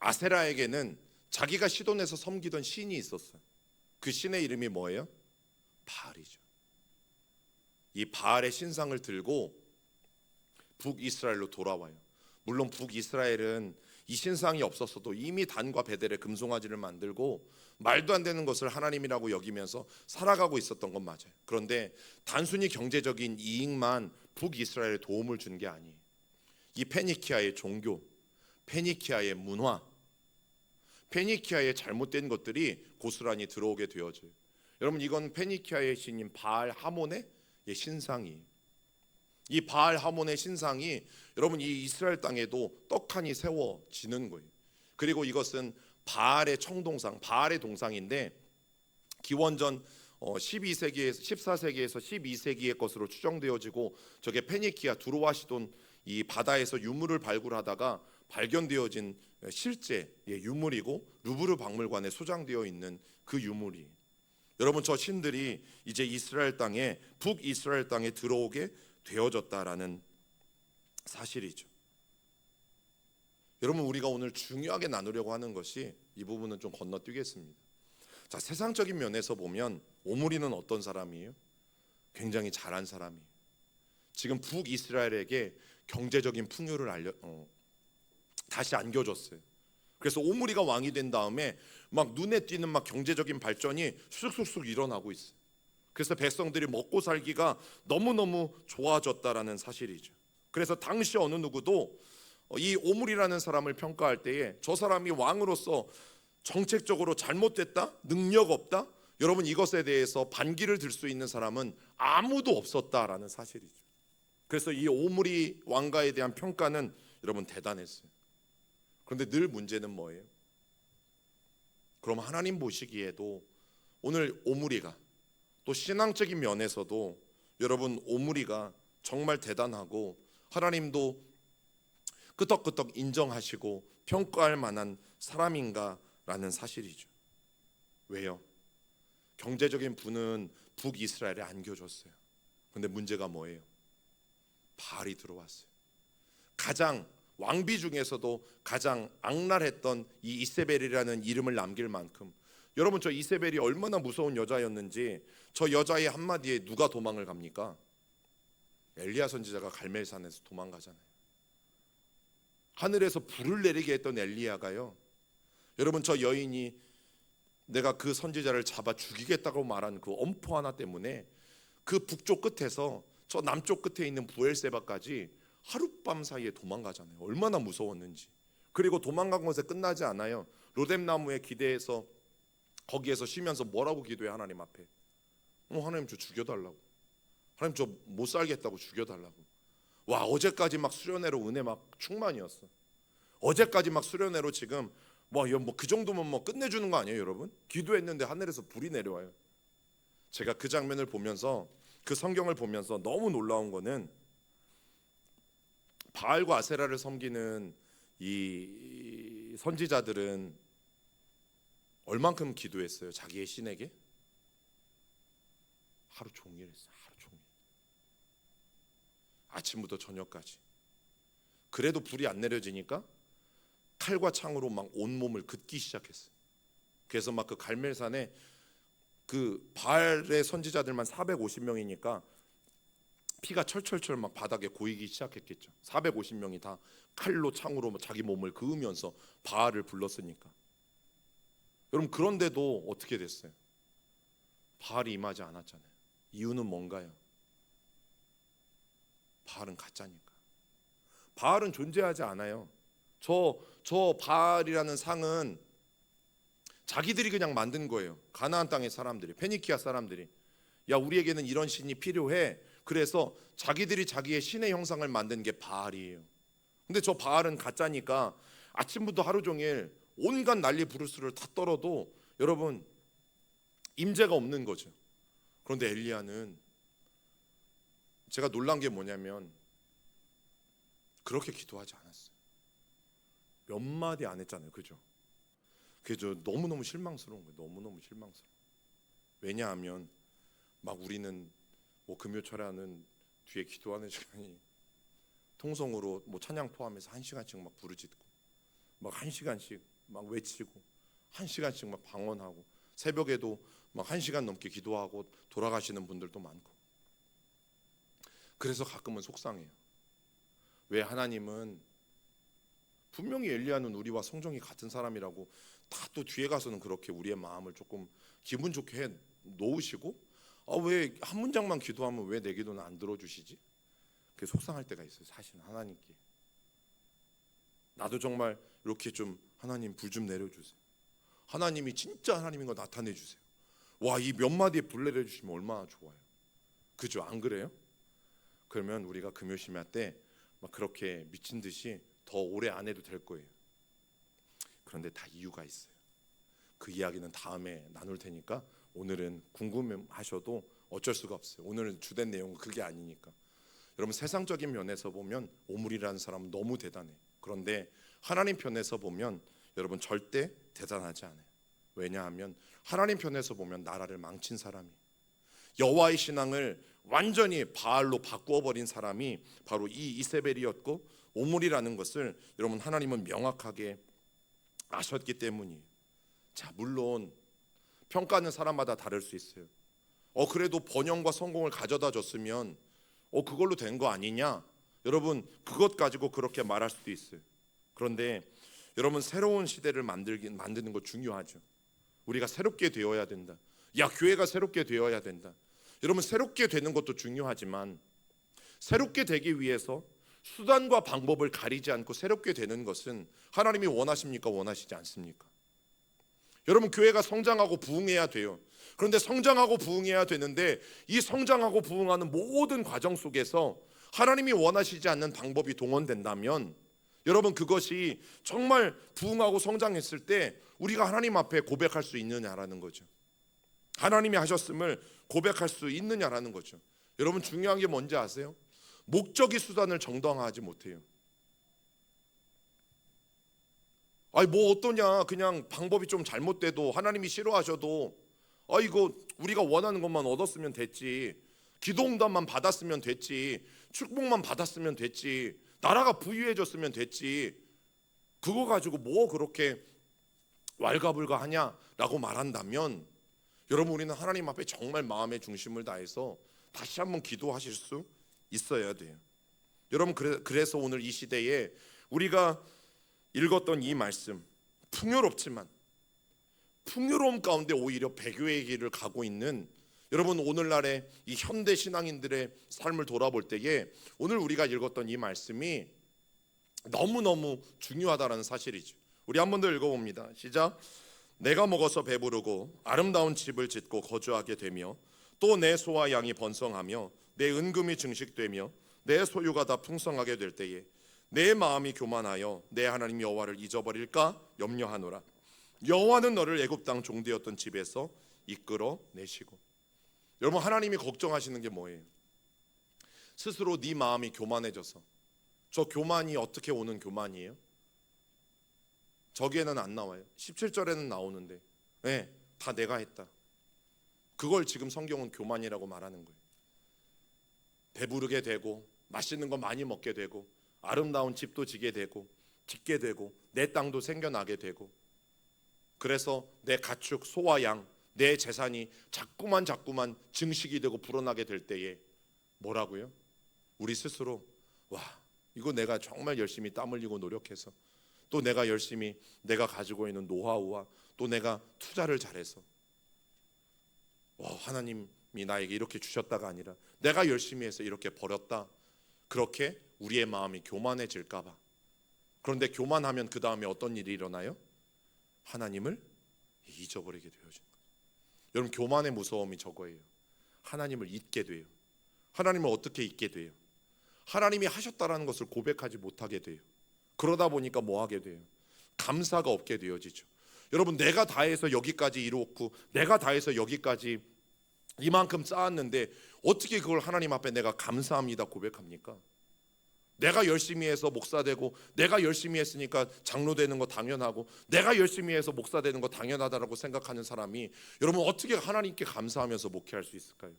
아세라에게는 자기가 시돈에서 섬기던 신이 있었어요. 그 신의 이름이 뭐예요? 바알이죠. 이 바알의 신상을 들고 북이스라엘로 돌아와요. 물론 북이스라엘은 이 신상이 없었어도 이미 단과 베델의 금송아지를 만들고 말도 안 되는 것을 하나님이라고 여기면서 살아가고 있었던 건 맞아요. 그런데 단순히 경제적인 이익만 북이스라엘에 도움을 준 게 아니에요. 이 페니키아의 종교, 페니키아의 문화, 페니키아의 잘못된 것들이 고스란히 들어오게 되어져요. 여러분, 이건 페니키아의 신인 바알 하몬의 신상이에요. 이 바알 하몬의 신상이 여러분 이 이스라엘 땅에도 떡하니 세워지는 거예요. 그리고 이것은 바알의 청동상, 바알의 동상인데 기원전 12세기에서 14세기에서 12세기의 것으로 추정되어지고 저게 페니키아 두로와 시돈 이 바다에서 유물을 발굴하다가 발견되어진 실제의 유물이고 루브르 박물관에 소장되어 있는 그 유물이 여러분 저 신들이 이제 이스라엘 땅에 북이스라엘 땅에 들어오게 되어졌다라는 사실이죠. 여러분 우리가 오늘 중요하게 나누려고 하는 것이 이 부분은 좀 건너뛰겠습니다. 자, 세상적인 면에서 보면 오므리는 어떤 사람이에요? 굉장히 잘한 사람이에요. 지금 북이스라엘에게 경제적인 풍요를 다시 안겨줬어요. 그래서 오므리가 왕이 된 다음에 막 눈에 띄는 막 경제적인 발전이 쑥쑥쑥 일어나고 있어요. 그래서 백성들이 먹고 살기가 너무너무 좋아졌다라는 사실이죠. 그래서 당시 어느 누구도 이 오므리라는 사람을 평가할 때에 저 사람이 왕으로서 정책적으로 잘못됐다, 능력 없다, 여러분 이것에 대해서 반기를 들 수 있는 사람은 아무도 없었다라는 사실이죠. 그래서 이 오므리 왕가에 대한 평가는 여러분 대단했어요. 그런데 늘 문제는 뭐예요? 그럼 하나님 보시기에도 오늘 오므리가 또 신앙적인 면에서도 여러분 오므리가 정말 대단하고 하나님도 끄덕끄덕 인정하시고 평가할 만한 사람인가라는 사실이죠. 왜요? 경제적인 부는 북이스라엘에 안겨줬어요. 그런데 문제가 뭐예요? 바알이 들어왔어요. 가장 왕비 중에서도 가장 악랄했던 이 이세벨이라는 이름을 남길 만큼 여러분 저 이세벨이 얼마나 무서운 여자였는지 저 여자의 한마디에 누가 도망을 갑니까? 엘리야 선지자가 갈멜산에서 도망가잖아요. 하늘에서 불을 내리게 했던 엘리야가요, 여러분 저 여인이 내가 그 선지자를 잡아 죽이겠다고 말한 그 엄포 하나 때문에 그 북쪽 끝에서 저 남쪽 끝에 있는 부엘세바까지 하룻밤 사이에 도망가잖아요. 얼마나 무서웠는지. 그리고 도망간 것에 끝나지 않아요. 로뎀나무에 기대해서 거기에서 쉬면서 뭐라고 기도해? 하나님 앞에 하나님 저 죽여달라고, 하나님 저 못 살겠다고 죽여달라고. 와, 어제까지 막 수련회로 은혜 막 충만이었어. 어제까지 막 수련회로 지금 뭐 그 정도면 뭐 끝내주는 거 아니에요 여러분? 기도했는데 하늘에서 불이 내려와요. 제가 그 장면을 보면서 그 성경을 보면서 너무 놀라운 거는 바알과 아세라를 섬기는 이 선지자들은 얼만큼 기도했어요? 자기의 신에게? 하루 종일 했어요. 하루 종일. 아침부터 저녁까지. 그래도 불이 안 내려지니까 칼과 창으로 막 온몸을 긋기 시작했어요. 그래서 막 그 갈멜산에 그 바알의 선지자들만 450명이니까 피가 철철철 막 바닥에 고이기 시작했겠죠. 450명이 다 칼로 창으로 자기 몸을 그으면서 바알을 불렀으니까. 여러분 그런데도 어떻게 됐어요? 바알이 임하지 않았잖아요. 이유는 뭔가요? 바알은 가짜니까. 바알은 존재하지 않아요. 저 바알이라는 상은 자기들이 그냥 만든 거예요. 가나안 땅의 사람들이, 페니키아 사람들이, 야 우리에게는 이런 신이 필요해. 그래서 자기들이 자기의 신의 형상을 만든 게 바알이에요. 근데 저 바알은 가짜니까 아침부터 하루 종일 온갖 난리 부르스를 다 떨어도 여러분 임재가 없는 거죠. 그런데 엘리야는, 제가 놀란 게 뭐냐면 그렇게 기도하지 않았어요. 몇 마디 안 했잖아요. 그죠? 그게 너무너무 실망스러운 거예요. 너무너무 실망스러워. 왜냐하면 막 우리는 뭐 금요철야는 뒤에 기도하는 시간이 통성으로 뭐 찬양 포함해서 1시간씩 막 부르짖고 막 1시간씩 막 외치고 1시간씩 막 방언하고 새벽에도 막 1시간 넘게 기도하고 돌아가시는 분들도 많고. 그래서 가끔은 속상해요. 왜 하나님은 분명히 엘리야는 우리와 성정이 같은 사람이라고 다 또 뒤에 가서는 그렇게 우리의 마음을 조금 기분 좋게 해 놓으시고 왜 한 문장만 기도하면 왜 내 기도는 안 들어주시지? 그게 속상할 때가 있어요. 사실은 하나님께 나도 정말 이렇게 좀 하나님 불 좀 내려주세요. 하나님이 진짜 하나님인 거 나타내 주세요. 와, 이 몇 마디에 불 내려주시면 얼마나 좋아요. 그죠? 안 그래요? 그러면 우리가 금요 심야 때 막 그렇게 미친 듯이 더 오래 안 해도 될 거예요. 그런데 다 이유가 있어요. 그 이야기는 다음에 나눌 테니까 오늘은 궁금하셔도 어쩔 수가 없어요. 오늘은 주된 내용은 그게 아니니까. 여러분 세상적인 면에서 보면 오물이라는 사람은 너무 대단해. 그런데 하나님 편에서 보면 여러분 절대 대단하지 않아요. 왜냐하면 하나님 편에서 보면 나라를 망친 사람이, 여호와의 신앙을 완전히 바알로 바꾸어 버린 사람이 바로 이 이세벨이었고 오물이라는 것을 여러분 하나님은 명확하게 아셨기 때문이에요. 자, 물론 평가는 사람마다 다를 수 있어요. 그래도 번영과 성공을 가져다 줬으면 그걸로 된 거 아니냐? 여러분 그것 가지고 그렇게 말할 수도 있어요. 그런데 여러분 새로운 시대를 만드는 거 중요하죠. 우리가 새롭게 되어야 된다. 야, 교회가 새롭게 되어야 된다. 여러분 새롭게 되는 것도 중요하지만 새롭게 되기 위해서 수단과 방법을 가리지 않고 새롭게 되는 것은 하나님이 원하십니까? 원하시지 않습니까? 여러분 교회가 성장하고 부흥해야 돼요. 그런데 성장하고 부흥해야 되는데 이 성장하고 부흥하는 모든 과정 속에서 하나님이 원하시지 않는 방법이 동원된다면 여러분 그것이 정말 부흥하고 성장했을 때 우리가 하나님 앞에 고백할 수 있느냐라는 거죠. 하나님이 하셨음을 고백할 수 있느냐라는 거죠. 여러분 중요한 게 뭔지 아세요? 목적이 수단을 정당화하지 못해요. 아니 뭐 어떠냐, 그냥 방법이 좀 잘못돼도 하나님이 싫어하셔도 이거 우리가 원하는 것만 얻었으면 됐지, 기도응답만 받았으면 됐지, 축복만 받았으면 됐지, 나라가 부유해졌으면 됐지, 그거 가지고 뭐 그렇게 왈가불가하냐라고 말한다면 여러분 우리는 하나님 앞에 정말 마음의 중심을 다해서 다시 한번 기도하실 수 있어야 돼요. 여러분 그래서 오늘 이 시대에 우리가 읽었던 이 말씀, 풍요롭지만 풍요로움 가운데 오히려 배교의 길을 가고 있는 여러분 오늘날의 이 현대 신앙인들의 삶을 돌아볼 때에 오늘 우리가 읽었던 이 말씀이 너무너무 중요하다는 사실이죠. 우리 한 번 더 읽어봅니다. 시작. 내가 먹어서 배부르고 아름다운 집을 짓고 거주하게 되며 또 내 소와 양이 번성하며 내 은금이 증식되며 내 소유가 다 풍성하게 될 때에 내 마음이 교만하여 내 하나님 여호와를 잊어버릴까 염려하노라. 여호와는 너를 애굽 땅 종되었던 집에서 이끌어 내시고. 여러분 하나님이 걱정하시는 게 뭐예요? 스스로 네 마음이 교만해져서. 저 교만이 어떻게 오는 교만이에요? 저기에는 안 나와요. 17절에는 나오는데 네, 다 내가 했다. 그걸 지금 성경은 교만이라고 말하는 거예요. 배부르게 되고 맛있는 거 많이 먹게 되고 아름다운 집도 지게 되고 짓게 되고 내 땅도 생겨나게 되고, 그래서 내 가축 소와 양 내 재산이 자꾸만 증식이 되고 불어나게 될 때에 뭐라고요? 우리 스스로 와, 이거 내가 정말 열심히 땀 흘리고 노력해서 또 내가 열심히 내가 가지고 있는 노하우와 또 내가 투자를 잘해서 하나님이 나에게 이렇게 주셨다가 아니라 내가 열심히 해서 이렇게 벌었다, 그렇게 우리의 마음이 교만해질까 봐. 그런데 교만하면 그 다음에 어떤 일이 일어나요? 하나님을 잊어버리게 되어진 거예요. 여러분 교만의 무서움이 저거예요. 하나님을 잊게 돼요. 하나님을 어떻게 잊게 돼요? 하나님이 하셨다라는 것을 고백하지 못하게 돼요. 그러다 보니까 뭐 하게 돼요? 감사가 없게 되어지죠. 여러분 내가 다 해서 여기까지 이루었고 내가 다 해서 여기까지 이만큼 쌓았는데 어떻게 그걸 하나님 앞에 내가 감사합니다 고백합니까? 내가 열심히 해서 목사 되고 내가 열심히 했으니까 장로 되는 거 당연하고 내가 열심히 해서 목사 되는 거 당연하다라고 생각하는 사람이 여러분 어떻게 하나님께 감사하면서 목회할 수 있을까요?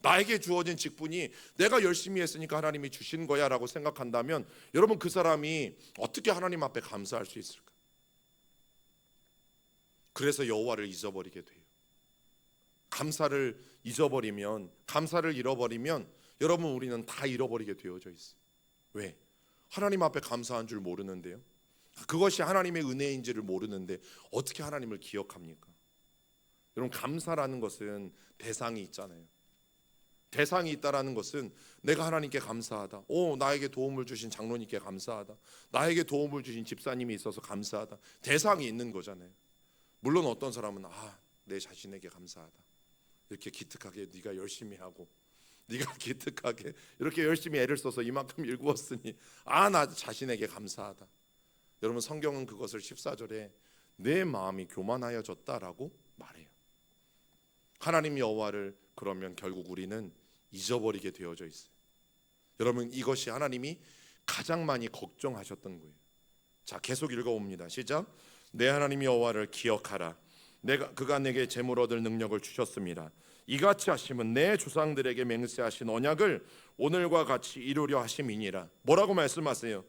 나에게 주어진 직분이 내가 열심히 했으니까 하나님이 주신 거야 라고 생각한다면 여러분 그 사람이 어떻게 하나님 앞에 감사할 수 있을까? 그래서 여호와를 잊어버리게 돼요. 감사를 잊어버리면, 감사를 잃어버리면 여러분 우리는 다 잃어버리게 되어져 있어요. 왜? 하나님 앞에 감사한 줄 모르는데요. 그것이 하나님의 은혜인지를 모르는데 어떻게 하나님을 기억합니까? 여러분 감사라는 것은 대상이 있잖아요. 대상이 있다라는 것은 내가 하나님께 감사하다. 나에게 도움을 주신 장로님께 감사하다. 나에게 도움을 주신 집사님이 있어서 감사하다. 대상이 있는 거잖아요. 물론 어떤 사람은 내 자신에게 감사하다. 이렇게 기특하게 네가 열심히 하고 네가 기특하게 이렇게 열심히 애를 써서 이만큼 일구었으니 나 자신에게 감사하다. 여러분 성경은 그것을 14절에 내 마음이 교만하여졌다라고 말해요. 하나님 여호와를 그러면 결국 우리는 잊어버리게 되어져 있어요. 여러분, 이것이 하나님이 가장 많이 걱정하셨던 거예요. 자, 계속 읽어봅니다. 시작. 내 하나님 여호와를 기억하라. 그가 내게 재물 얻을 능력을 주셨습니다. 이같이 하심은 내 조상들에게 맹세하신 언약을 오늘과 같이 이루려 하심이니라. 뭐라고 말씀하세요?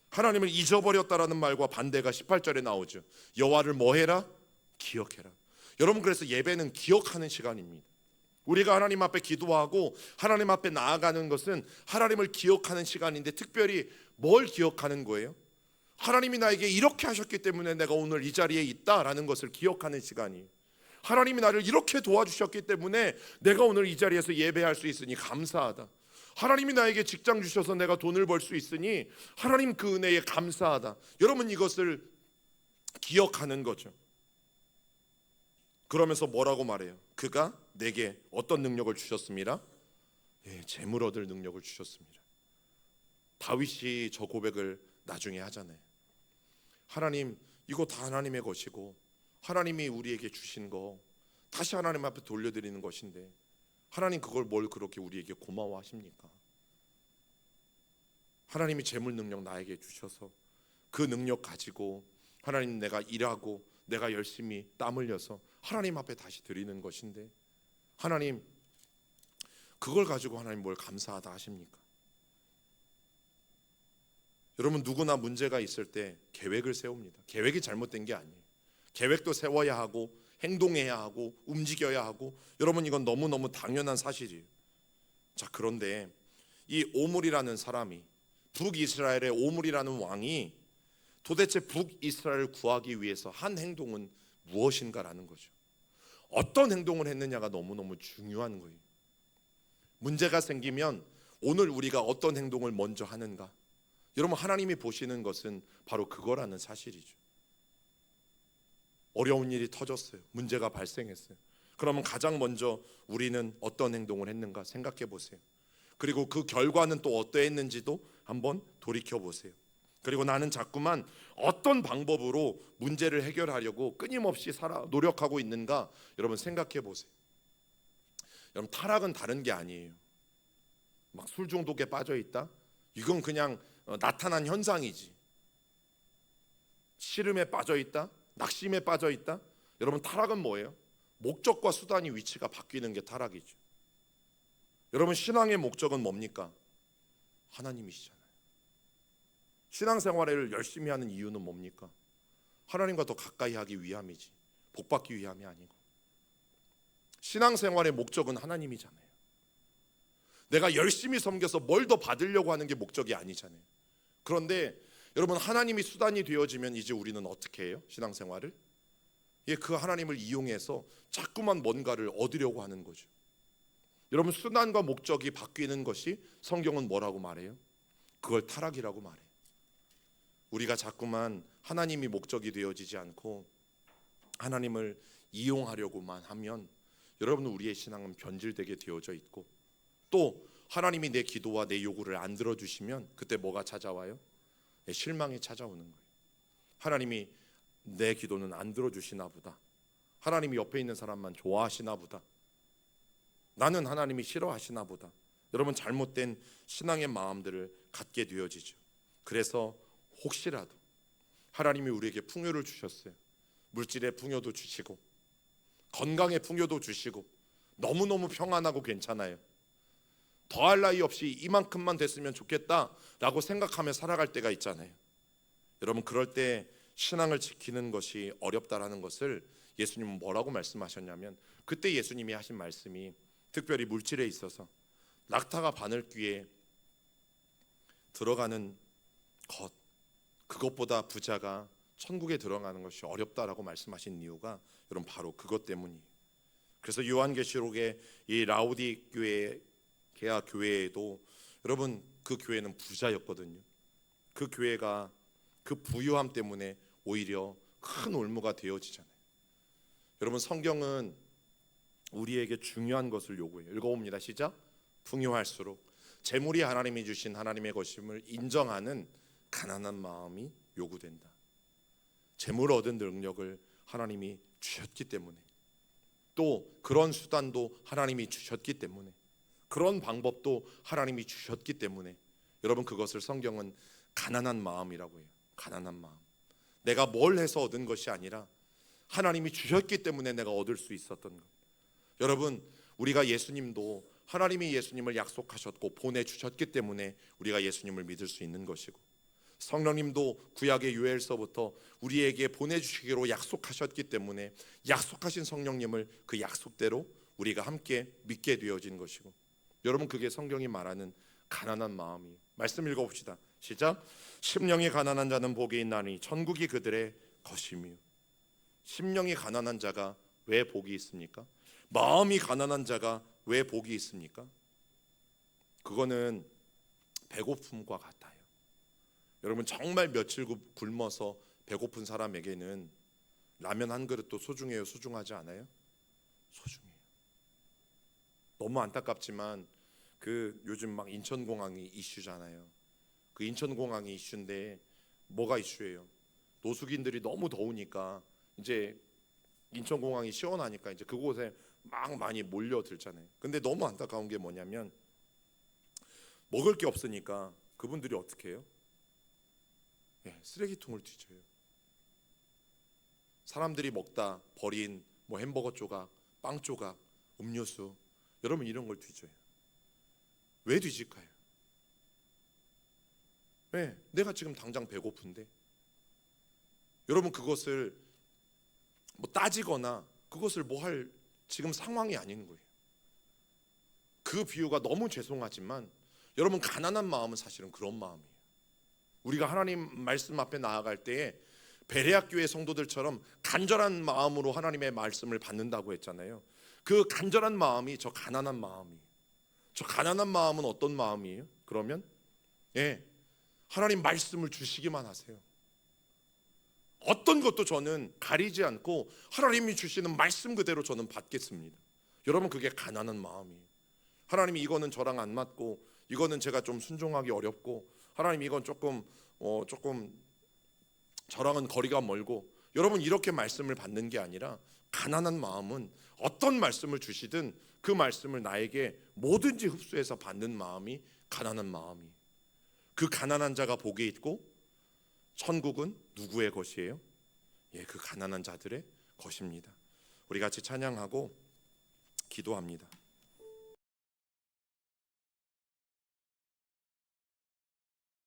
하나님을 잊어버렸다라는 말과 반대가 18절에 나오죠. 여호와를 뭐 해라? 기억해라. 여러분, 그래서 예배는 기억하는 시간입니다. 우리가 하나님 앞에 기도하고 하나님 앞에 나아가는 것은 하나님을 기억하는 시간인데, 특별히 뭘 기억하는 거예요? 하나님이 나에게 이렇게 하셨기 때문에 내가 오늘 이 자리에 있다라는 것을 기억하는 시간이에요. 하나님이 나를 이렇게 도와주셨기 때문에 내가 오늘 이 자리에서 예배할 수 있으니 감사하다. 하나님이 나에게 직장 주셔서 내가 돈을 벌 수 있으니 하나님 그 은혜에 감사하다. 여러분, 이것을 기억하는 거죠. 그러면서 뭐라고 말해요? 그가 내게 어떤 능력을 주셨습니다? 재물 얻을 능력을 주셨습니다. 다윗이 저 고백을 나중에 하잖아요. 하나님, 이거 다 하나님의 것이고 하나님이 우리에게 주신 거 다시 하나님 앞에 돌려드리는 것인데 하나님 그걸 뭘 그렇게 우리에게 고마워하십니까? 하나님이 재물 능력 나에게 주셔서 그 능력 가지고 하나님, 내가 일하고 내가 열심히 땀 흘려서 하나님 앞에 다시 드리는 것인데 하나님 그걸 가지고 하나님 뭘 감사하다 하십니까? 여러분, 누구나 문제가 있을 때 계획을 세웁니다. 계획이 잘못된 게 아니에요. 계획도 세워야 하고 행동해야 하고 움직여야 하고, 여러분, 이건 너무너무 당연한 사실이에요. 자, 그런데 이 오므리라는 사람이, 북이스라엘의 오므리라는 왕이 도대체 북이스라엘을 구하기 위해서 한 행동은 무엇인가라는 거죠. 어떤 행동을 했느냐가 너무너무 중요한 거예요. 문제가 생기면 오늘 우리가 어떤 행동을 먼저 하는가, 여러분, 하나님이 보시는 것은 바로 그거라는 사실이죠. 어려운 일이 터졌어요. 문제가 발생했어요. 그러면 가장 먼저 우리는 어떤 행동을 했는가 생각해 보세요. 그리고 그 결과는 또 어떠했는지도 한번 돌이켜 보세요. 그리고 나는 자꾸만 어떤 방법으로 문제를 해결하려고 끊임없이 노력하고 있는가, 여러분 생각해 보세요. 여러분, 타락은 다른 게 아니에요. 막 술 중독에 빠져 있다? 이건 그냥 나타난 현상이지. 시름에 빠져 있다? 낙심에 빠져 있다? 여러분, 타락은 뭐예요? 목적과 수단이 위치가 바뀌는 게 타락이죠. 여러분, 신앙의 목적은 뭡니까? 하나님이시잖아요. 신앙생활을 열심히 하는 이유는 뭡니까? 하나님과 더 가까이 하기 위함이지, 복받기 위함이 아니고. 신앙생활의 목적은 하나님이잖아요. 내가 열심히 섬겨서 뭘 더 받으려고 하는 게 목적이 아니잖아요. 그런데 여러분, 하나님이 수단이 되어지면 이제 우리는 어떻게 해요? 신앙생활을? 그 하나님을 이용해서 자꾸만 뭔가를 얻으려고 하는 거죠. 여러분, 수단과 목적이 바뀌는 것이 성경은 뭐라고 말해요? 그걸 타락이라고 말해요. 우리가 자꾸만 하나님이 목적이 되어지지 않고 하나님을 이용하려고만 하면 여러분, 우리의 신앙은 변질되게 되어져 있고, 또 하나님이 내 기도와 내 요구를 안 들어주시면 그때 뭐가 찾아와요? 실망이 찾아오는 거예요. 하나님이 내 기도는 안 들어주시나 보다. 하나님이 옆에 있는 사람만 좋아하시나 보다. 나는 하나님이 싫어하시나 보다. 여러분, 잘못된 신앙의 마음들을 갖게 되어지죠. 그래서 혹시라도 하나님이 우리에게 풍요를 주셨어요. 물질의 풍요도 주시고 건강의 풍요도 주시고 너무너무 평안하고 괜찮아요. 더할 나위 없이 이만큼만 됐으면 좋겠다라고 생각하며 살아갈 때가 있잖아요. 여러분, 그럴 때 신앙을 지키는 것이 어렵다라는 것을 예수님은 뭐라고 말씀하셨냐면, 그때 예수님이 하신 말씀이 특별히 물질에 있어서 낙타가 바늘귀에 들어가는 것, 그것보다 부자가 천국에 들어가는 것이 어렵다라고 말씀하신 이유가 여러분 바로 그것 때문이에요. 그래서 요한계시록의 이 라오디게아 교회에도 여러분, 그 교회는 부자였거든요. 그 교회가 그 부유함 때문에 오히려 큰 올무가 되어지잖아요. 여러분, 성경은 우리에게 중요한 것을 요구해요. 읽어봅니다. 시작. 풍요할수록 재물이 하나님이 주신 하나님의 것임을 인정하는 가난한 마음이 요구된다. 재물 얻은 능력을 하나님이 주셨기 때문에 또 그런 수단도 하나님이 주셨기 때문에, 그런 방법도 하나님이 주셨기 때문에 여러분, 그것을 성경은 가난한 마음이라고 해요. 가난한 마음. 내가 뭘 해서 얻은 것이 아니라 하나님이 주셨기 때문에 내가 얻을 수 있었던 것. 여러분, 우리가 예수님도 하나님이 예수님을 약속하셨고 보내주셨기 때문에 우리가 예수님을 믿을 수 있는 것이고, 성령님도 구약의 요엘서부터 우리에게 보내주시기로 약속하셨기 때문에 약속하신 성령님을 그 약속대로 우리가 함께 믿게 되어진 것이고, 여러분, 그게 성경이 말하는 가난한 마음이에요. 말씀 읽어봅시다. 시작. 심령이 가난한 자는 복이 있나니 천국이 그들의 것이며. 심령이 가난한 자가 왜 복이 있습니까? 마음이 가난한 자가 왜 복이 있습니까? 그거는 배고픔과 같아요. 여러분, 정말 며칠 굶어서 배고픈 사람에게는 라면 한 그릇도 소중해요, 소중하지 않아요? 소중해요. 너무 안타깝지만 그 요즘 막 인천공항이 이슈잖아요. 그 인천공항이 이슈인데 뭐가 이슈예요? 노숙인들이 너무 더우니까 이제 인천공항이 시원하니까 이제 그곳에 막 많이 몰려들잖아요. 근데 너무 안타까운 게 뭐냐면 먹을 게 없으니까 그분들이 어떻게 해요? 쓰레기통을 뒤져요. 사람들이 먹다 버린 뭐 햄버거 조각, 빵 조각, 음료수, 여러분 이런 걸 뒤져요. 왜 뒤질까요? 왜? 내가 지금 당장 배고픈데. 여러분, 그것을 뭐 따지거나 그것을 뭐 할 지금 상황이 아닌 거예요. 그 비유가 너무 죄송하지만 여러분, 가난한 마음은 사실은 그런 마음이에요. 우리가 하나님 말씀 앞에 나아갈 때에 베레아 교회 성도들처럼 간절한 마음으로 하나님의 말씀을 받는다고 했잖아요. 그 간절한 마음이 저 가난한 마음이에요. 저 가난한 마음은 어떤 마음이에요? 그러면 하나님 말씀을 주시기만 하세요. 어떤 것도 저는 가리지 않고 하나님이 주시는 말씀 그대로 저는 받겠습니다. 여러분, 그게 가난한 마음이에요. 하나님이 이거는 저랑 안 맞고, 이거는 제가 좀 순종하기 어렵고, 하나님 이건 조금 저랑은 거리가 멀고, 여러분 이렇게 말씀을 받는 게 아니라 가난한 마음은 어떤 말씀을 주시든 그 말씀을 나에게 뭐든지 흡수해서 받는 마음이 가난한 마음이에요. 그 가난한 자가 복이 있고 천국은 누구의 것이에요? 그 가난한 자들의 것입니다. 우리 같이 찬양하고 기도합니다.